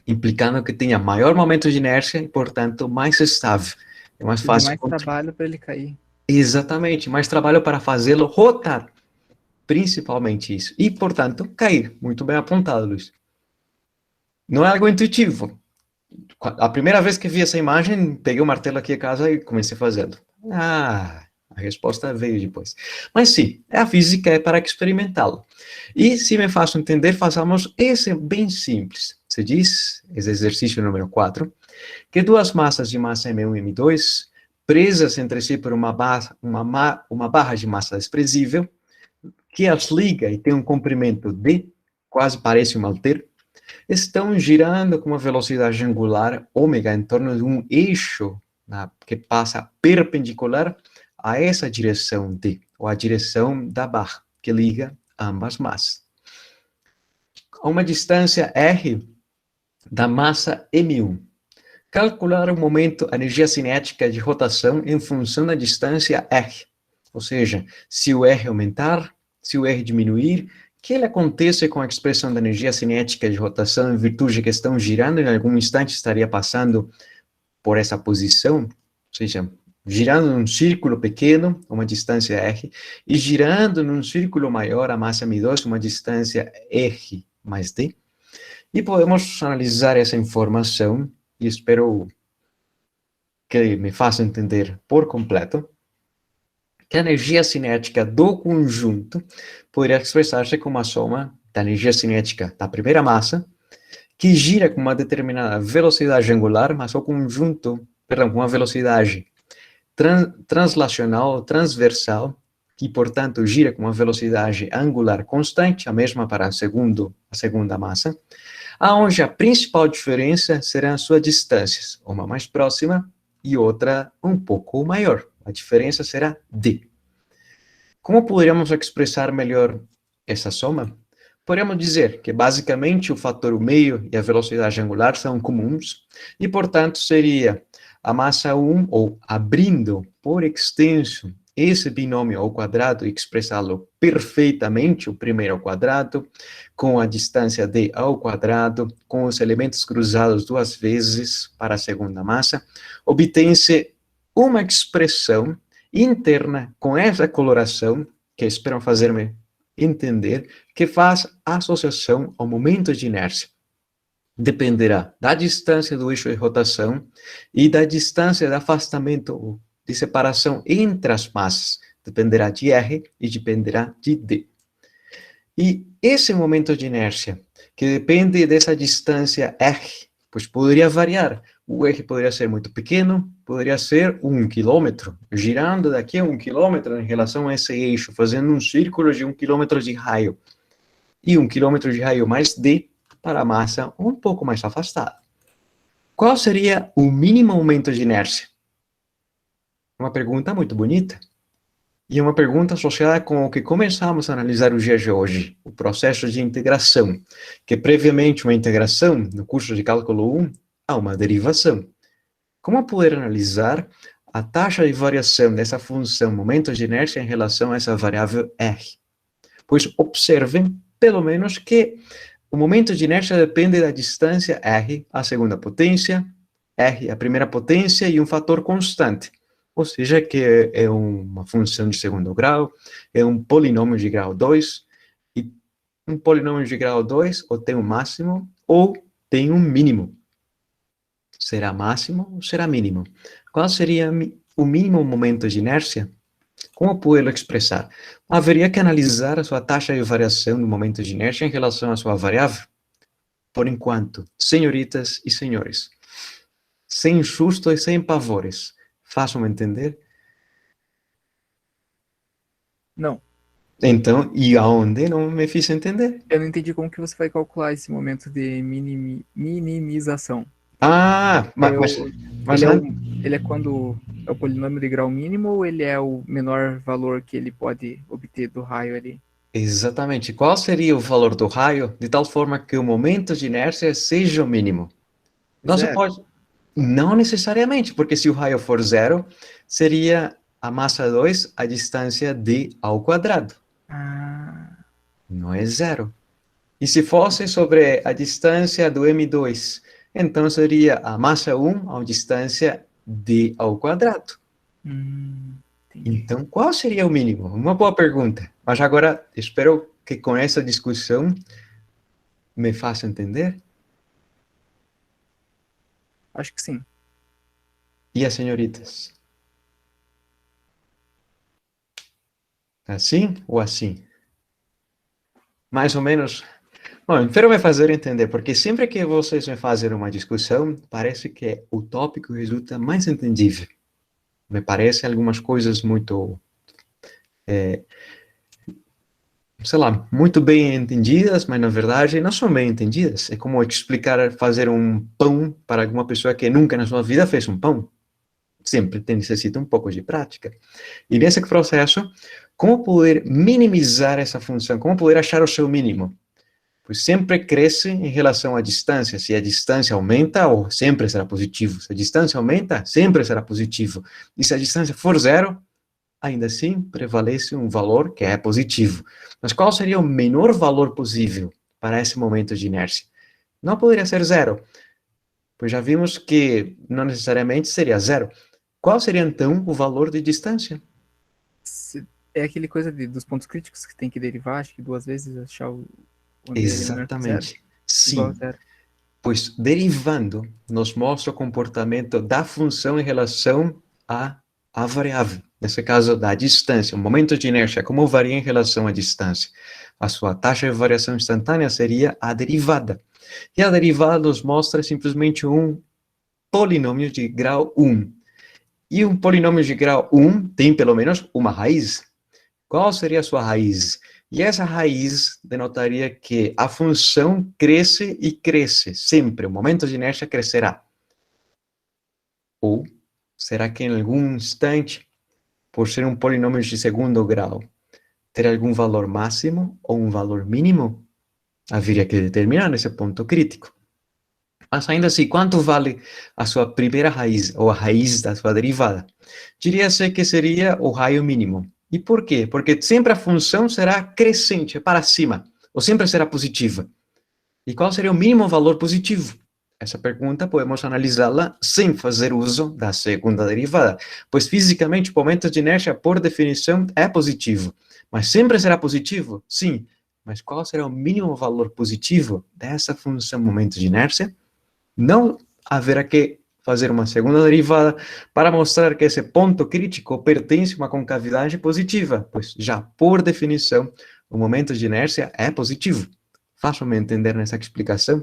implicando que tenha maior momento de inércia e, portanto, mais estável. É mais Precisa de fácil. mais trabalho para ele cair. Exatamente, mais trabalho para fazê-lo rotar, principalmente isso. E, portanto, cair. Muito bem apontado, Luiz. Não é algo intuitivo. A primeira vez que vi essa imagem, peguei o martelo aqui em casa e comecei fazendo. A resposta veio depois. Mas sim, a física é para experimentá-lo. E, se me faço entender, façamos esse bem simples. Se diz, esse exercício número 4, que duas massas de massa M1 e M2, presas entre si por uma barra de massa desprezível, que as liga e tem um comprimento D, quase parece um halter, estão girando com uma velocidade angular ômega em torno de um eixo que passa perpendicular a essa direção D, ou a direção da barra, que liga ambas massas. A uma distância R da massa M1. Calcular o momento, a energia cinética de rotação em função da distância R. Ou seja, se o R aumentar, se o R diminuir, o que acontece com a expressão da energia cinética de rotação em virtude de que estão girando, em algum instante estaria passando por essa posição, ou seja, girando num círculo pequeno, uma distância R, e girando num círculo maior, a massa M2, uma distância R mais D. E podemos analisar essa informação, e espero que me faça entender por completo, que a energia cinética do conjunto poderia expressar-se como a soma da energia cinética da primeira massa, que gira com uma determinada velocidade angular, mas o conjunto, perdão, com uma velocidade translacional, transversal, que, portanto, gira com uma velocidade angular constante, a mesma para a segunda massa, aonde a principal diferença serão as suas distâncias, uma mais próxima e outra um pouco maior. A diferença será D. Como poderíamos expressar melhor essa soma? Podemos dizer que, basicamente, o fator meio e a velocidade angular são comuns, e, portanto, seria a massa 1, ou abrindo por extenso esse binômio ao quadrado e expressá-lo perfeitamente, o primeiro ao quadrado, com a distância d ao quadrado, com os elementos cruzados duas vezes para a segunda massa, obtém-se uma expressão interna com essa coloração, que esperam fazer-me entender, que faz associação ao momento de inércia. Dependerá da distância do eixo de rotação e da distância de afastamento, de separação entre as massas. Dependerá de R e dependerá de D. E esse momento de inércia, que depende dessa distância R, pois poderia variar. O R poderia ser muito pequeno, poderia ser 1 quilômetro, girando daqui a 1 quilômetro em relação a esse eixo, fazendo um círculo de 1 quilômetro de raio. E 1 quilômetro de raio mais D para a massa um pouco mais afastada. Qual seria o mínimo momento de inércia? Uma pergunta muito bonita. E uma pergunta associada com o que começamos a analisar o dia de hoje, o processo de integração, que previamente uma integração, no curso de cálculo 1, há uma derivação. como poder analisar a taxa de variação dessa função momento de inércia em relação a essa variável R? Pois observem, pelo menos, que o momento de inércia depende da distância R, a segunda potência, R, a primeira potência, e um fator constante. Ou seja, que é uma função de segundo grau, é um polinômio de grau 2, e um polinômio de grau 2 ou tem um máximo ou tem um mínimo. Será máximo ou será mínimo? Qual seria o mínimo momento de inércia? Como poder expressar? Haveria que analisar a sua taxa de variação do momento de inércia em relação à sua variável? Por enquanto, senhoritas e senhores, sem susto e sem pavores, façam-me entender? Não, Então, e aonde não me fiz entender? eu não entendi como que você vai calcular esse momento de minimização. Ah, É mas, o, mas an- ele é quando é o polinômio de grau mínimo ou ele é o menor valor que ele pode obter do raio ali? exatamente. Qual seria o valor do raio de tal forma que o momento de inércia seja o mínimo? Não se Zero. pode. Não necessariamente, porque se o raio for zero, seria a massa 2 a distância d ao quadrado. Ah, Não é zero. E se fosse sobre a distância do m2, então seria a massa 1 a distância d ao quadrado. entendi. Então, qual seria o mínimo? Uma boa pergunta. Mas agora, espero que com essa discussão me faça entender. Acho que sim. E as senhoritas? Assim ou assim? Mais ou menos. Bom, espero me fazer entender, porque sempre que vocês me fazem uma discussão, parece que o tópico resulta mais entendível. Me parece algumas coisas muito, sei lá, muito bem entendidas, mas na verdade não são bem entendidas. É como explicar fazer um pão para alguma pessoa que nunca na sua vida fez um pão. Sempre necessita um pouco de prática. E nesse processo, como poder minimizar essa função? Como poder achar o seu mínimo? Pois sempre cresce em relação à distância. Se a distância aumenta, ou sempre será positivo. Se a distância aumenta, sempre será positivo. E se a distância for zero, ainda assim prevalece um valor que é positivo. Mas qual seria o menor valor possível para esse momento de inércia? Não poderia ser zero, pois já vimos que não necessariamente seria zero. Qual seria então o valor de distância? É aquele coisa dos pontos críticos que tem que derivar, acho que duas vezes, achar onde ele é menor que zero, Exatamente. igual a Sim, zero. pois derivando nos mostra o comportamento da função em relação à variável, nesse caso da distância, o momento de inércia, como varia em relação à distância. A sua taxa de variação instantânea seria a derivada. E a derivada nos mostra simplesmente um polinômio de grau 1. E um polinômio de grau 1 tem pelo menos uma raiz. Qual seria a sua raiz? E essa raiz denotaria que a função cresce e cresce, sempre. O momento de inércia crescerá. Ou será que em algum instante, por ser um polinômio de segundo grau, ter algum valor máximo ou um valor mínimo? Haveria que determinar esse ponto crítico. Mas ainda assim, quanto vale a sua primeira raiz, ou a raiz da sua derivada? Diria-se que seria o raio mínimo. E por quê? Porque sempre a função será crescente, para cima, ou sempre será positiva. E qual seria o mínimo valor positivo? Essa pergunta podemos analisá-la sem fazer uso da segunda derivada, pois fisicamente o momento de inércia, por definição, é positivo. Mas sempre será positivo? Sim. Mas qual será o mínimo valor positivo dessa função momento de inércia? Não haverá que fazer uma segunda derivada para mostrar que esse ponto crítico pertence a uma concavidade positiva, pois já por definição o momento de inércia é positivo. Façam-me entender nessa explicação,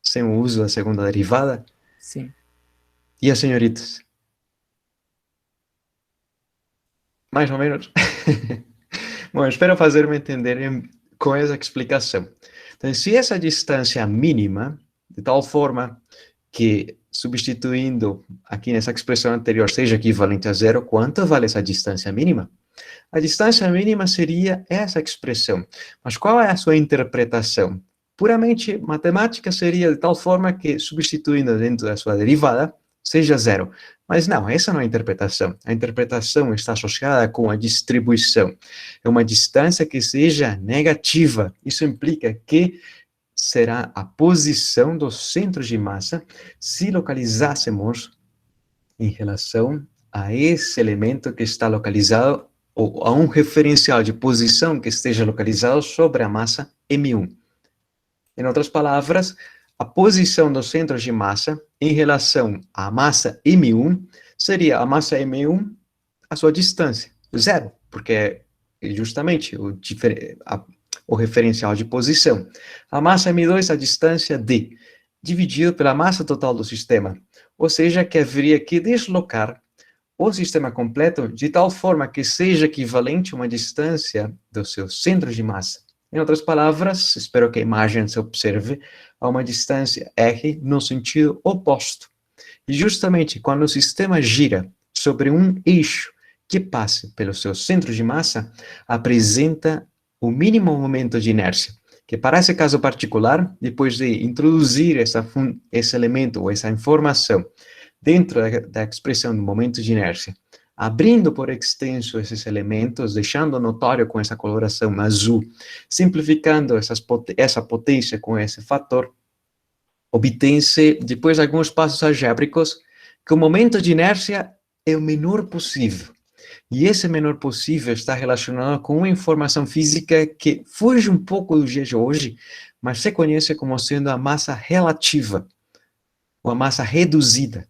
sem o uso da segunda derivada? Sim. E as senhoritas? Mais ou menos? Bom, espero fazer-me entender com essa explicação. Então, se essa distância mínima, de tal forma que, substituindo aqui nessa expressão anterior, seja equivalente a zero, quanto vale essa distância mínima? A distância mínima seria essa expressão. Mas qual é a sua interpretação? Puramente matemática seria de tal forma que, substituindo dentro da sua derivada, seja zero. Mas não, essa não é a interpretação. A interpretação está associada com a distribuição. É uma distância que seja negativa. Isso implica que será a posição dos centros de massa se localizássemos em relação a esse elemento que está localizado, ou a um referencial de posição que esteja localizado sobre a massa M1. Em outras palavras, a posição dos centros de massa em relação à massa M1 seria a massa M1 a sua distância, zero, porque é justamente o referencial de posição. A massa M2 a distância D, dividido pela massa total do sistema. Ou seja, que haveria que deslocar o sistema completo de tal forma que seja equivalente a uma distância do seu centro de massa. Em outras palavras, espero que a imagem se observe, a uma distância R no sentido oposto. E justamente quando o sistema gira sobre um eixo que passe pelo seu centro de massa, apresenta o mínimo momento de inércia, que para esse caso particular, depois de introduzir esse elemento ou essa informação dentro da expressão do momento de inércia, abrindo por extenso esses elementos, deixando notório com essa coloração azul, simplificando essa potência com esse fator, obtém-se, depois de alguns passos algébricos, que o momento de inércia é o menor possível. E esse menor possível está relacionado com uma informação física que foge um pouco do dia de hoje, mas se conhece como sendo a massa relativa, ou a massa reduzida.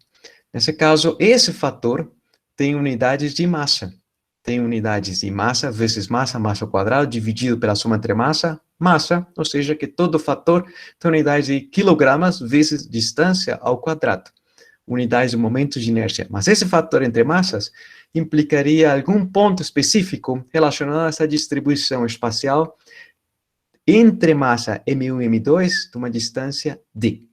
Nesse caso, esse fator tem unidades de massa. Tem unidades de massa vezes massa, massa ao quadrado, dividido pela soma entre massa, massa, ou seja, que todo fator tem unidades de quilogramas vezes distância ao quadrado. Unidades de momento de inércia. Mas esse fator entre massas implicaria algum ponto específico relacionado a essa distribuição espacial entre massa M1 e M2 de uma distância D.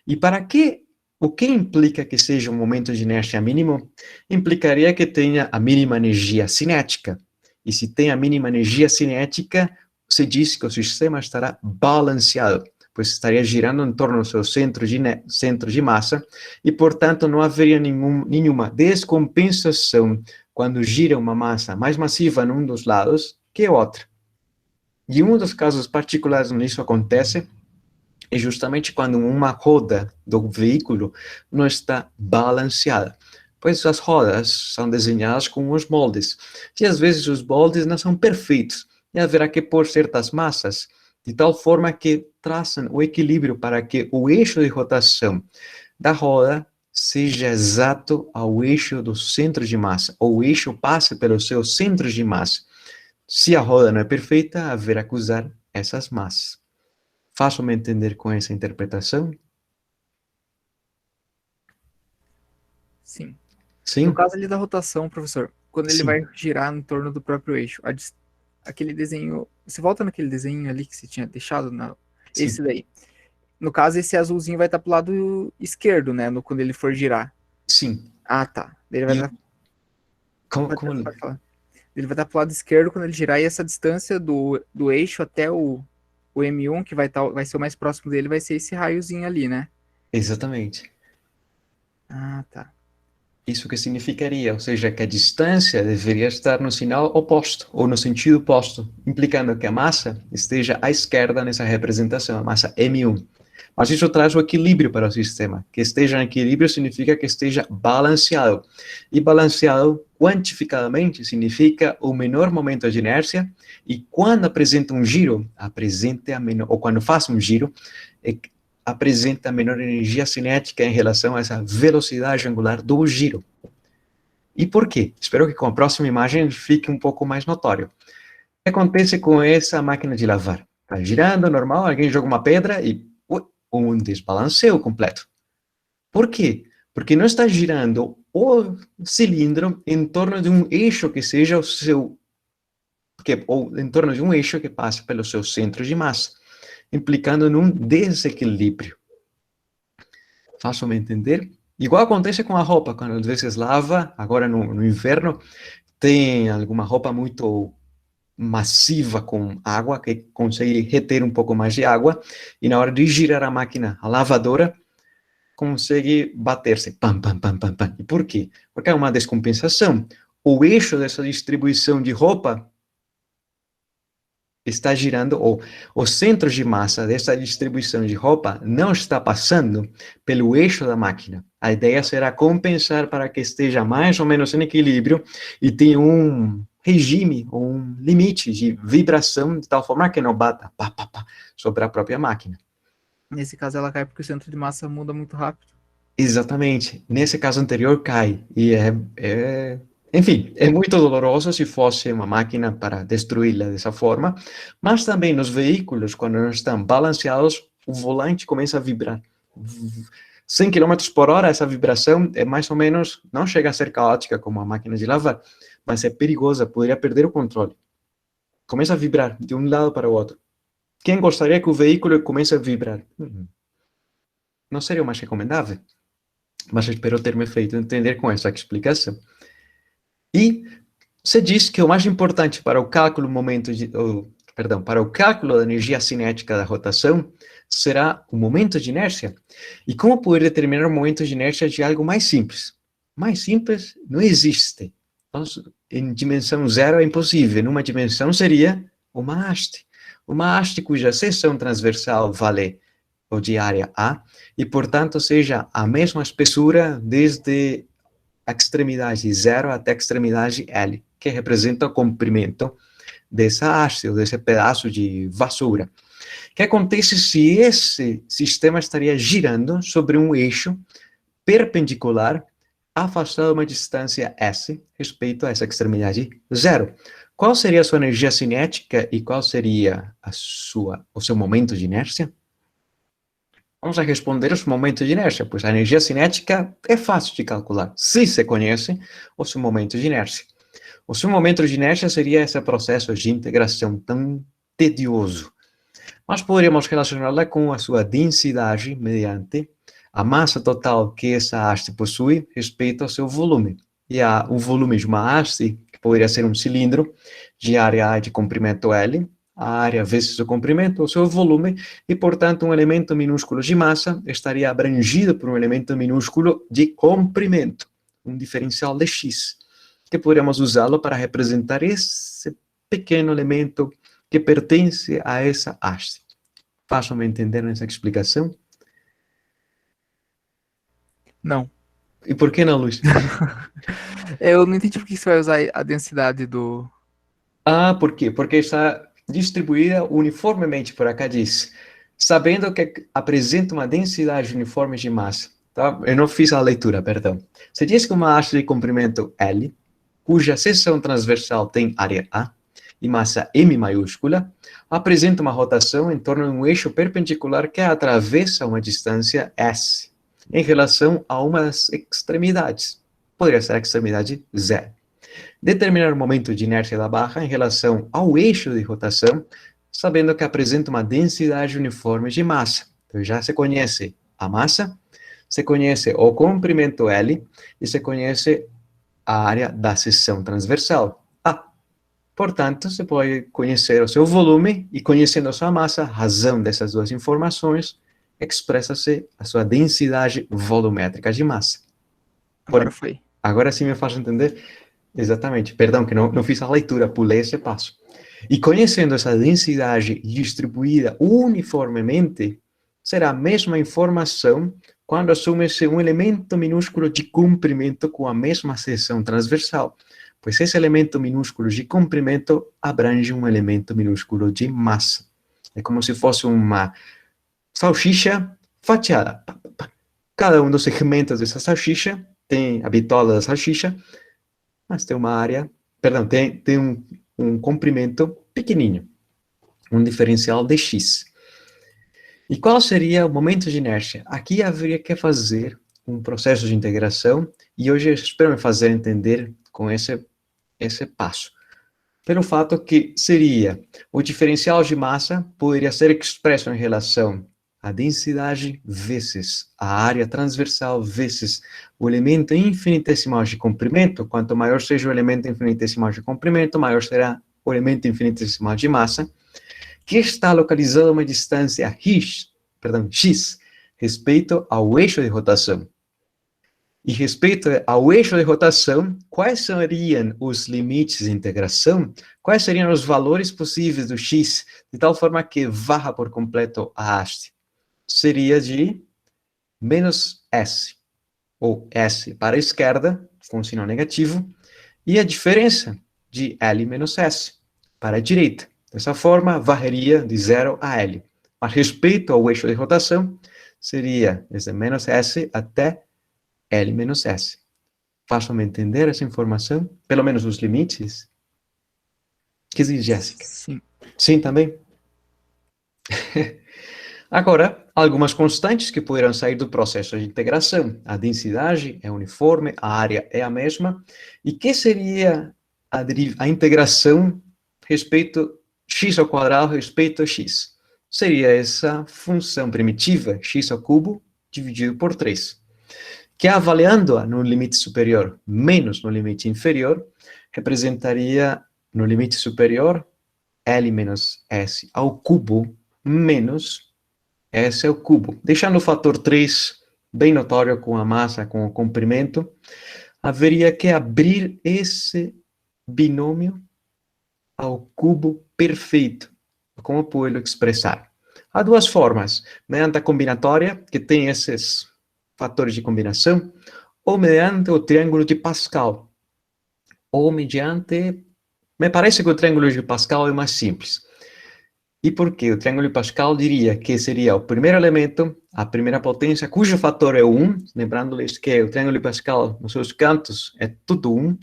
E para que o que implica que seja um momento de inércia mínimo? Implicaria que tenha a mínima energia cinética. E se tem a mínima energia cinética, se diz que o sistema estará balanceado, pois estaria girando em torno do seu centro de massa, e, portanto, não haveria nenhuma descompensação quando gira uma massa mais massiva num dos lados que outra. E um dos casos particulares onde isso acontece é justamente quando uma roda do veículo não está balanceada, pois as rodas são desenhadas com os moldes, e às vezes os moldes não são perfeitos, e haverá que pôr certas massas, de tal forma que traçam o equilíbrio para que o eixo de rotação da roda seja exato ao eixo do centro de massa, ou o eixo passe pelo seu centro de massa. Se a roda não é perfeita, haverá que usar essas massas. Faço-me entender com essa interpretação? Sim. Sim? No caso ali da rotação, professor, quando ele Sim. vai girar em torno do próprio eixo, aquele desenho, você volta naquele desenho ali que você tinha deixado, Sim. esse daí. No caso, esse azulzinho vai estar pro lado esquerdo, né, quando ele for girar. Sim. Ah, tá. Ele vai estar... Como... Pode falar. Ele vai estar pro lado esquerdo quando ele girar, e essa distância do eixo até o M1, que vai ser o mais próximo dele, vai ser esse raiozinho ali, né? Exatamente. Ah, tá. Isso que significaria, ou seja, que a distância deveria estar no sinal oposto, ou no sentido oposto, implicando que a massa esteja à esquerda nessa representação, a massa M1. Mas isso traz o equilíbrio para o sistema. Que esteja em equilíbrio significa que esteja balanceado. E balanceado, quantificadamente, significa o menor momento de inércia, e quando apresenta um giro, ou quando faz um giro, apresenta menor energia cinética em relação a essa velocidade angular do giro. E por quê? Espero que com a próxima imagem fique um pouco mais notório. O que acontece com essa máquina de lavar? Está girando, normal, alguém joga uma pedra e um desbalanceio completo. Por quê? Porque não está girando o cilindro em torno de um eixo que seja ou em torno de um eixo que passa pelo seu centro de massa, implicando num desequilíbrio. Façam-me entender? Igual acontece com a roupa, quando às vezes lava, agora no inverno, tem alguma roupa muito massiva com água, que consegue reter um pouco mais de água, e na hora de girar a máquina, a lavadora, consegue bater-se. Pam, pam, pam, pam, pam. E por quê? Porque é uma descompensação. O eixo dessa distribuição de roupa está girando, ou o centro de massa dessa distribuição de roupa não está passando pelo eixo da máquina. A ideia será compensar para que esteja mais ou menos em equilíbrio e tenha um regime, um limite de vibração, de tal forma que não bata pá, pá, pá, sobre a própria máquina. Nesse caso, ela cai porque o centro de massa muda muito rápido. Exatamente. Nesse caso anterior, cai. E enfim, é muito doloroso se fosse uma máquina para destruí-la dessa forma, mas também nos veículos, quando não estão balanceados, o volante começa a vibrar. 100 km por hora, essa vibração é mais ou menos, não chega a ser caótica como a máquina de lavar, mas é perigosa, poderia perder o controle. Começa a vibrar de um lado para o outro. Quem gostaria que o veículo comece a vibrar? Não seria o mais recomendável? Mas espero ter me feito entender com essa explicação. E você diz que o mais importante para o cálculo para o cálculo da energia cinética da rotação será o momento de inércia. E como poder determinar o momento de inércia de algo mais simples? Mais simples não existe. Então, em dimensão zero é impossível. Numa dimensão seria uma haste. Uma haste cuja seção transversal vale ou de área A, e, portanto, seja a mesma espessura desde a extremidade 0 até a extremidade L, que representa o comprimento dessa haste, ou desse pedaço de vassoura. O que acontece se esse sistema estaria girando sobre um eixo perpendicular, afastado uma distância S, respeito a essa extremidade 0? Qual seria a sua energia cinética e qual seria o seu momento de inércia? Vamos a responder os momentos de inércia, pois a energia cinética é fácil de calcular, se se conhece o seu momento de inércia. O seu momento de inércia seria esse processo de integração tão tedioso. Mas poderíamos relacioná-la com a sua densidade mediante a massa total que essa haste possui respeito ao seu volume. E o volume de uma haste, que poderia ser um cilindro de área A de comprimento L, a área vezes o comprimento, o seu volume, e, portanto, um elemento minúsculo de massa estaria abrangido por um elemento minúsculo de comprimento, um diferencial de x, que poderíamos usá-lo para representar esse pequeno elemento que pertence a essa haste. Façam-me entender nessa explicação? Não. E por que não, Luiz? Eu não entendi por que você vai usar a densidade do... Ah, por quê? Porque está distribuída uniformemente, por acá diz, sabendo que apresenta uma densidade uniforme de massa. Tá? Eu não fiz a leitura, perdão. Você diz que uma haste de comprimento L, cuja seção transversal tem área A e massa M maiúscula, apresenta uma rotação em torno de um eixo perpendicular que atravessa uma distância S, em relação a umas extremidades. Poderia ser a extremidade zero. Determinar o momento de inércia da barra em relação ao eixo de rotação, sabendo que apresenta uma densidade uniforme de massa. Então, já se conhece a massa, se conhece o comprimento L e se conhece a área da seção transversal, A. Portanto, você pode conhecer o seu volume e, conhecendo a sua massa, a razão dessas duas informações, expressa-se a sua densidade volumétrica de massa. Agora foi. Agora sim me faz entender. Exatamente, perdão, que não fiz a leitura, pulei esse passo. E conhecendo essa densidade distribuída uniformemente, será a mesma informação quando assume-se um elemento minúsculo de comprimento com a mesma seção transversal, pois esse elemento minúsculo de comprimento abrange um elemento minúsculo de massa. É como se fosse uma salsicha fatiada. Cada um dos segmentos dessa salsicha tem a bitola da salsicha, mas tem uma área, perdão, tem um comprimento pequenininho, um diferencial de x. E qual seria o momento de inércia? Aqui haveria que fazer um processo de integração, e hoje eu espero me fazer entender com esse passo. Pelo fato que seria o diferencial de massa poderia ser expresso em relação à densidade vezes a área transversal vezes o elemento infinitesimal de comprimento. Quanto maior seja o elemento infinitesimal de comprimento, maior será o elemento infinitesimal de massa, que está localizado a uma distância x, respeito ao eixo de rotação. E respeito ao eixo de rotação, quais seriam os limites de integração? Quais seriam os valores possíveis do x, de tal forma que varra por completo a haste? Seria de menos s, ou s para a esquerda, com sinal negativo, e a diferença de L menos S para a direita. Dessa forma, varreria de 0 a L. A respeito ao eixo de rotação, seria desde menos S até L menos S. Façam-me entender essa informação? Pelo menos os limites? O que diz Jéssica? Sim. Sim, também? Agora, algumas constantes que poderão sair do processo de integração. A densidade é uniforme, a área é a mesma. E que seria a integração respeito x ao quadrado respeito a x? Seria essa função primitiva, x ao cubo, dividido por 3. Que avaliando-a no limite superior menos no limite inferior, representaria no limite superior L menos S ao cubo menos S ao cubo. Deixando o fator 3 bem notório com a massa, com o comprimento, haveria que abrir esse binômio ao cubo perfeito. Como posso expressar? Há duas formas, mediante a combinatória, que tem esses fatores de combinação, ou mediante o triângulo de Pascal, ou mediante... Me parece que o triângulo de Pascal é mais simples. E por quê? O triângulo de Pascal diria que seria o primeiro elemento, a primeira potência, cujo fator é 1, lembrando-lhes que o triângulo de Pascal, nos seus cantos, é tudo 1.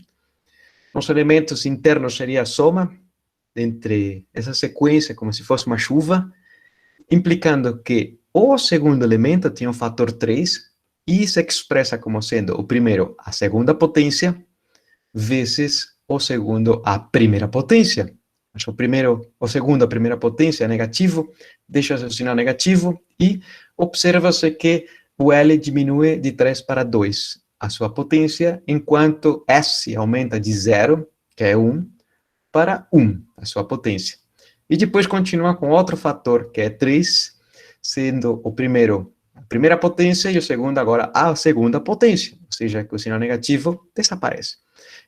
Os elementos internos seria a soma entre essa sequência, como se fosse uma chuva, implicando que o segundo elemento tem um fator 3, e se expressa como sendo o primeiro a segunda potência, vezes o segundo a primeira potência. O segundo a primeira potência é negativo, deixa-se o sinal negativo, e observa-se que o L diminui de 3 para 2, a sua potência, enquanto S aumenta de 0, que é 1, para 1, a sua potência. E depois continua com outro fator, que é 3, sendo o primeiro a primeira potência e o segundo agora a segunda potência, ou seja, que o sinal negativo desaparece.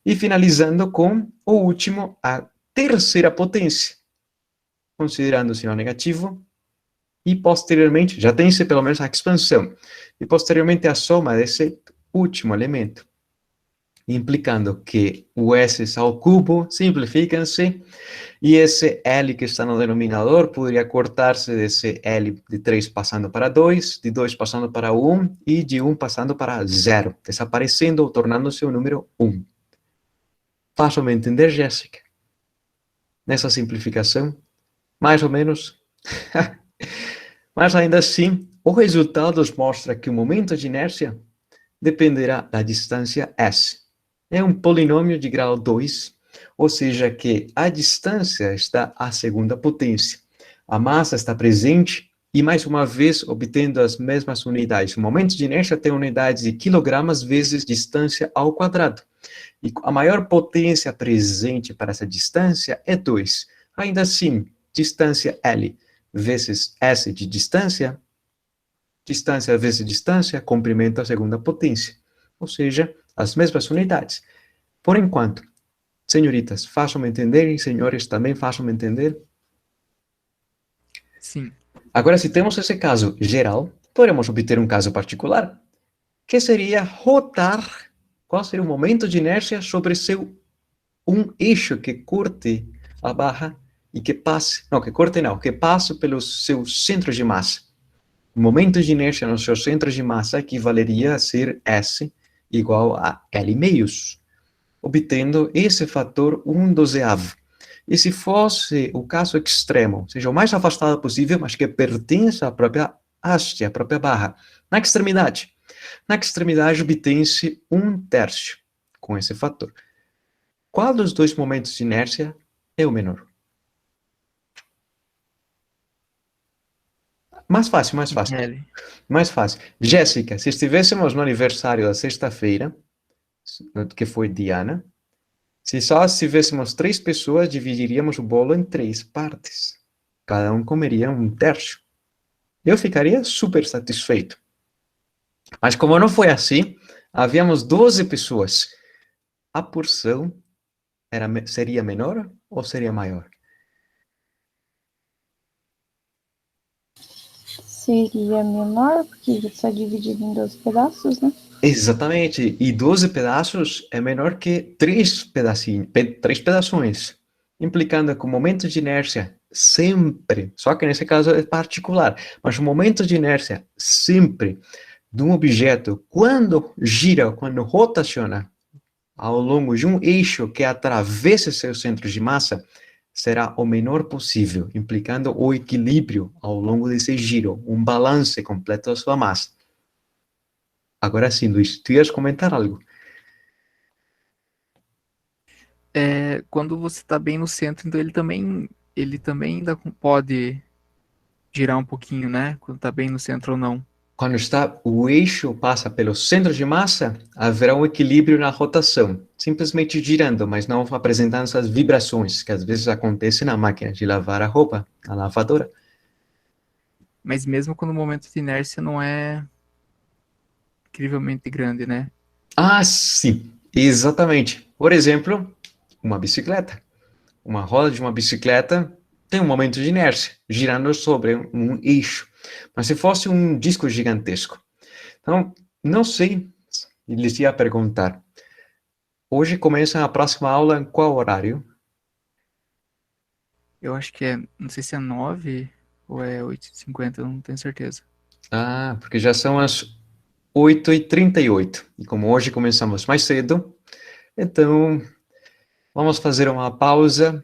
E finalizando com o último, a terceira potência, considerando o sinal negativo, e posteriormente, já tem-se pelo menos a expansão, e posteriormente a soma desse último elemento, implicando que o S ao cubo simplificam-se, e esse L que está no denominador poderia cortar-se desse L de 3 passando para 2, de 2 passando para 1, e de 1 passando para 0, desaparecendo ou tornando-se o número 1. Façam-me entender, Jéssica? Nessa simplificação, mais ou menos. Mas ainda assim, o resultado mostra que o momento de inércia dependerá da distância S. É um polinômio de grau 2, ou seja que a distância está à segunda potência. A massa está presente e, mais uma vez, obtendo as mesmas unidades. O momento de inércia tem unidades de quilogramas vezes distância ao quadrado. E a maior potência presente para essa distância é 2. Ainda assim, distância L vezes S de distância vezes distância, comprimento à segunda potência. Ou seja, as mesmas unidades. Por enquanto, senhoritas, façam-me entender, e senhores também façam-me entender. Sim. Agora, se temos esse caso geral, podemos obter um caso particular, que seria rotar. Qual seria o momento de inércia sobre um eixo que corte a barra e que passe, que passe pelos seus centros de massa. O momento de inércia nos seus centros de massa equivaleria a ser S igual a L meios, obtendo esse fator 1/12. E se fosse o caso extremo, ou seja, o mais afastado possível, mas que pertence à própria haste, à própria barra, na extremidade obtém-se 1/3 com esse fator. Qual dos dois momentos de inércia é o menor? Mais fácil. L. Mais fácil. Jéssica, se estivéssemos no aniversário da sexta-feira, que foi Diana, se só tivéssemos 3 pessoas, dividiríamos o bolo em 3 partes. Cada um comeria 1/3. eu ficaria super satisfeito. Mas como não foi assim, havíamos 12 pessoas. A porção seria menor ou seria maior? Seria menor, porque está dividido em 12 pedaços, né? Exatamente. E 12 pedaços é menor que 3 pedacinhos, 3 pedaços, implicando que o momento de inércia sempre, só que nesse caso é particular, mas o momento de inércia sempre de um objeto, quando gira, quando rotaciona ao longo de um eixo que atravessa seu centro de massa, será o menor possível, implicando o equilíbrio ao longo desse giro, um balance completo da sua massa. Agora sim, Luiz, tu ias comentar algo? Quando você está bem no centro, então ele também ainda pode girar um pouquinho, né? Quando está bem no centro ou não. Quando o eixo passa pelo centro de massa, haverá um equilíbrio na rotação, simplesmente girando, mas não apresentando essas vibrações que às vezes acontecem na máquina de lavar a roupa, na lavadora. Mas mesmo quando o momento de inércia não é incrivelmente grande, né? Ah, sim, exatamente. Por exemplo, uma bicicleta. Uma roda de uma bicicleta tem um momento de inércia, girando sobre um eixo. Mas se fosse um disco gigantesco. Então, não sei, lhes ia perguntar. Hoje começa a próxima aula em qual horário? Eu acho que não sei se é 9 ou é 8h50, eu não tenho certeza. Ah, porque já são as 8h38. E como hoje começamos mais cedo, então vamos fazer uma pausa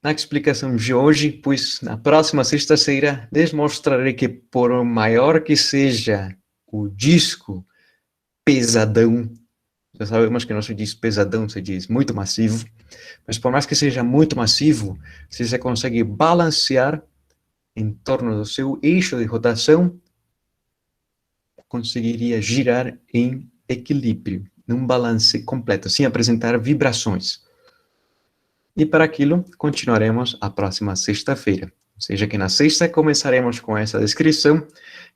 na explicação de hoje, pois na próxima sexta-feira lhes mostrarei que, por maior que seja o disco pesadão, já sabemos que não se diz pesadão, se diz muito massivo, mas por mais que seja muito massivo, se você consegue balancear em torno do seu eixo de rotação, conseguiria girar em equilíbrio, num balance completo, sem apresentar vibrações. E para aquilo, continuaremos a próxima sexta-feira. Ou seja, que na sexta começaremos com essa descrição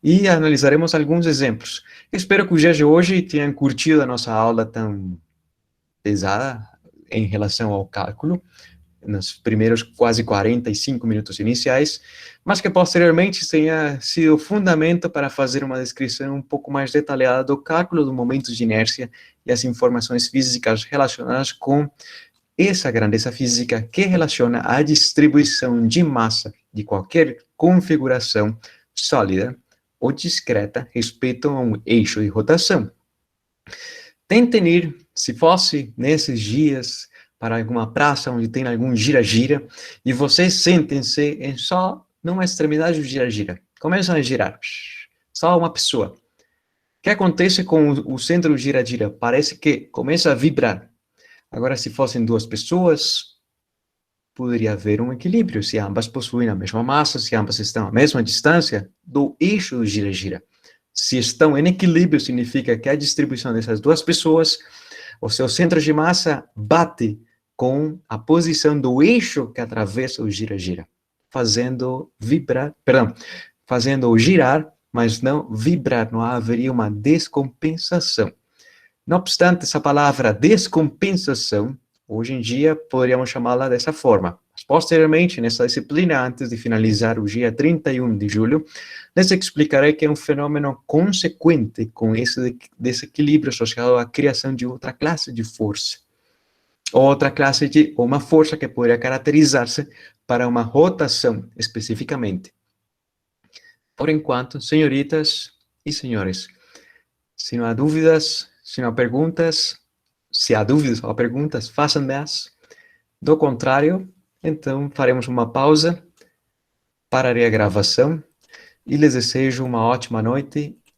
e analisaremos alguns exemplos. Espero que o dia de hoje tenham curtido a nossa aula tão pesada em relação ao cálculo, nos primeiros quase 45 minutos iniciais, mas que posteriormente tenha sido fundamento para fazer uma descrição um pouco mais detalhada do cálculo do momento de inércia e as informações físicas relacionadas com essa grandeza física que relaciona a distribuição de massa de qualquer configuração sólida ou discreta respeito a um eixo de rotação. Tentem ir, se fosse nesses dias, para alguma praça onde tem algum gira-gira, e vocês sentem-se em só numa extremidade do gira-gira. Começam a girar. Só uma pessoa. O que acontece com o centro do gira-gira? Parece que começa a vibrar. Agora, se fossem duas pessoas, poderia haver um equilíbrio, se ambas possuem a mesma massa, se ambas estão à mesma distância do eixo do gira-gira. Se estão em equilíbrio, significa que a distribuição dessas duas pessoas, o seu centro de massa bate com a posição do eixo que atravessa o gira-gira, fazendo vibrar, perdão, fazendo girar, mas não vibrar, não haveria uma descompensação. Não obstante, essa palavra descompensação, hoje em dia, poderíamos chamá-la dessa forma. Mas, posteriormente, nessa disciplina, antes de finalizar o dia 31 de julho, les explicarei que é um fenômeno consequente com esse desequilíbrio associado à criação de outra classe de força. Outra classe de uma força que poderia caracterizar-se para uma rotação, especificamente. Por enquanto, senhoritas e senhores, se não há dúvidas, se não há perguntas, se há dúvidas ou perguntas, façam-nas. Do contrário, então faremos uma pausa, pararei a gravação e lhes desejo uma ótima noite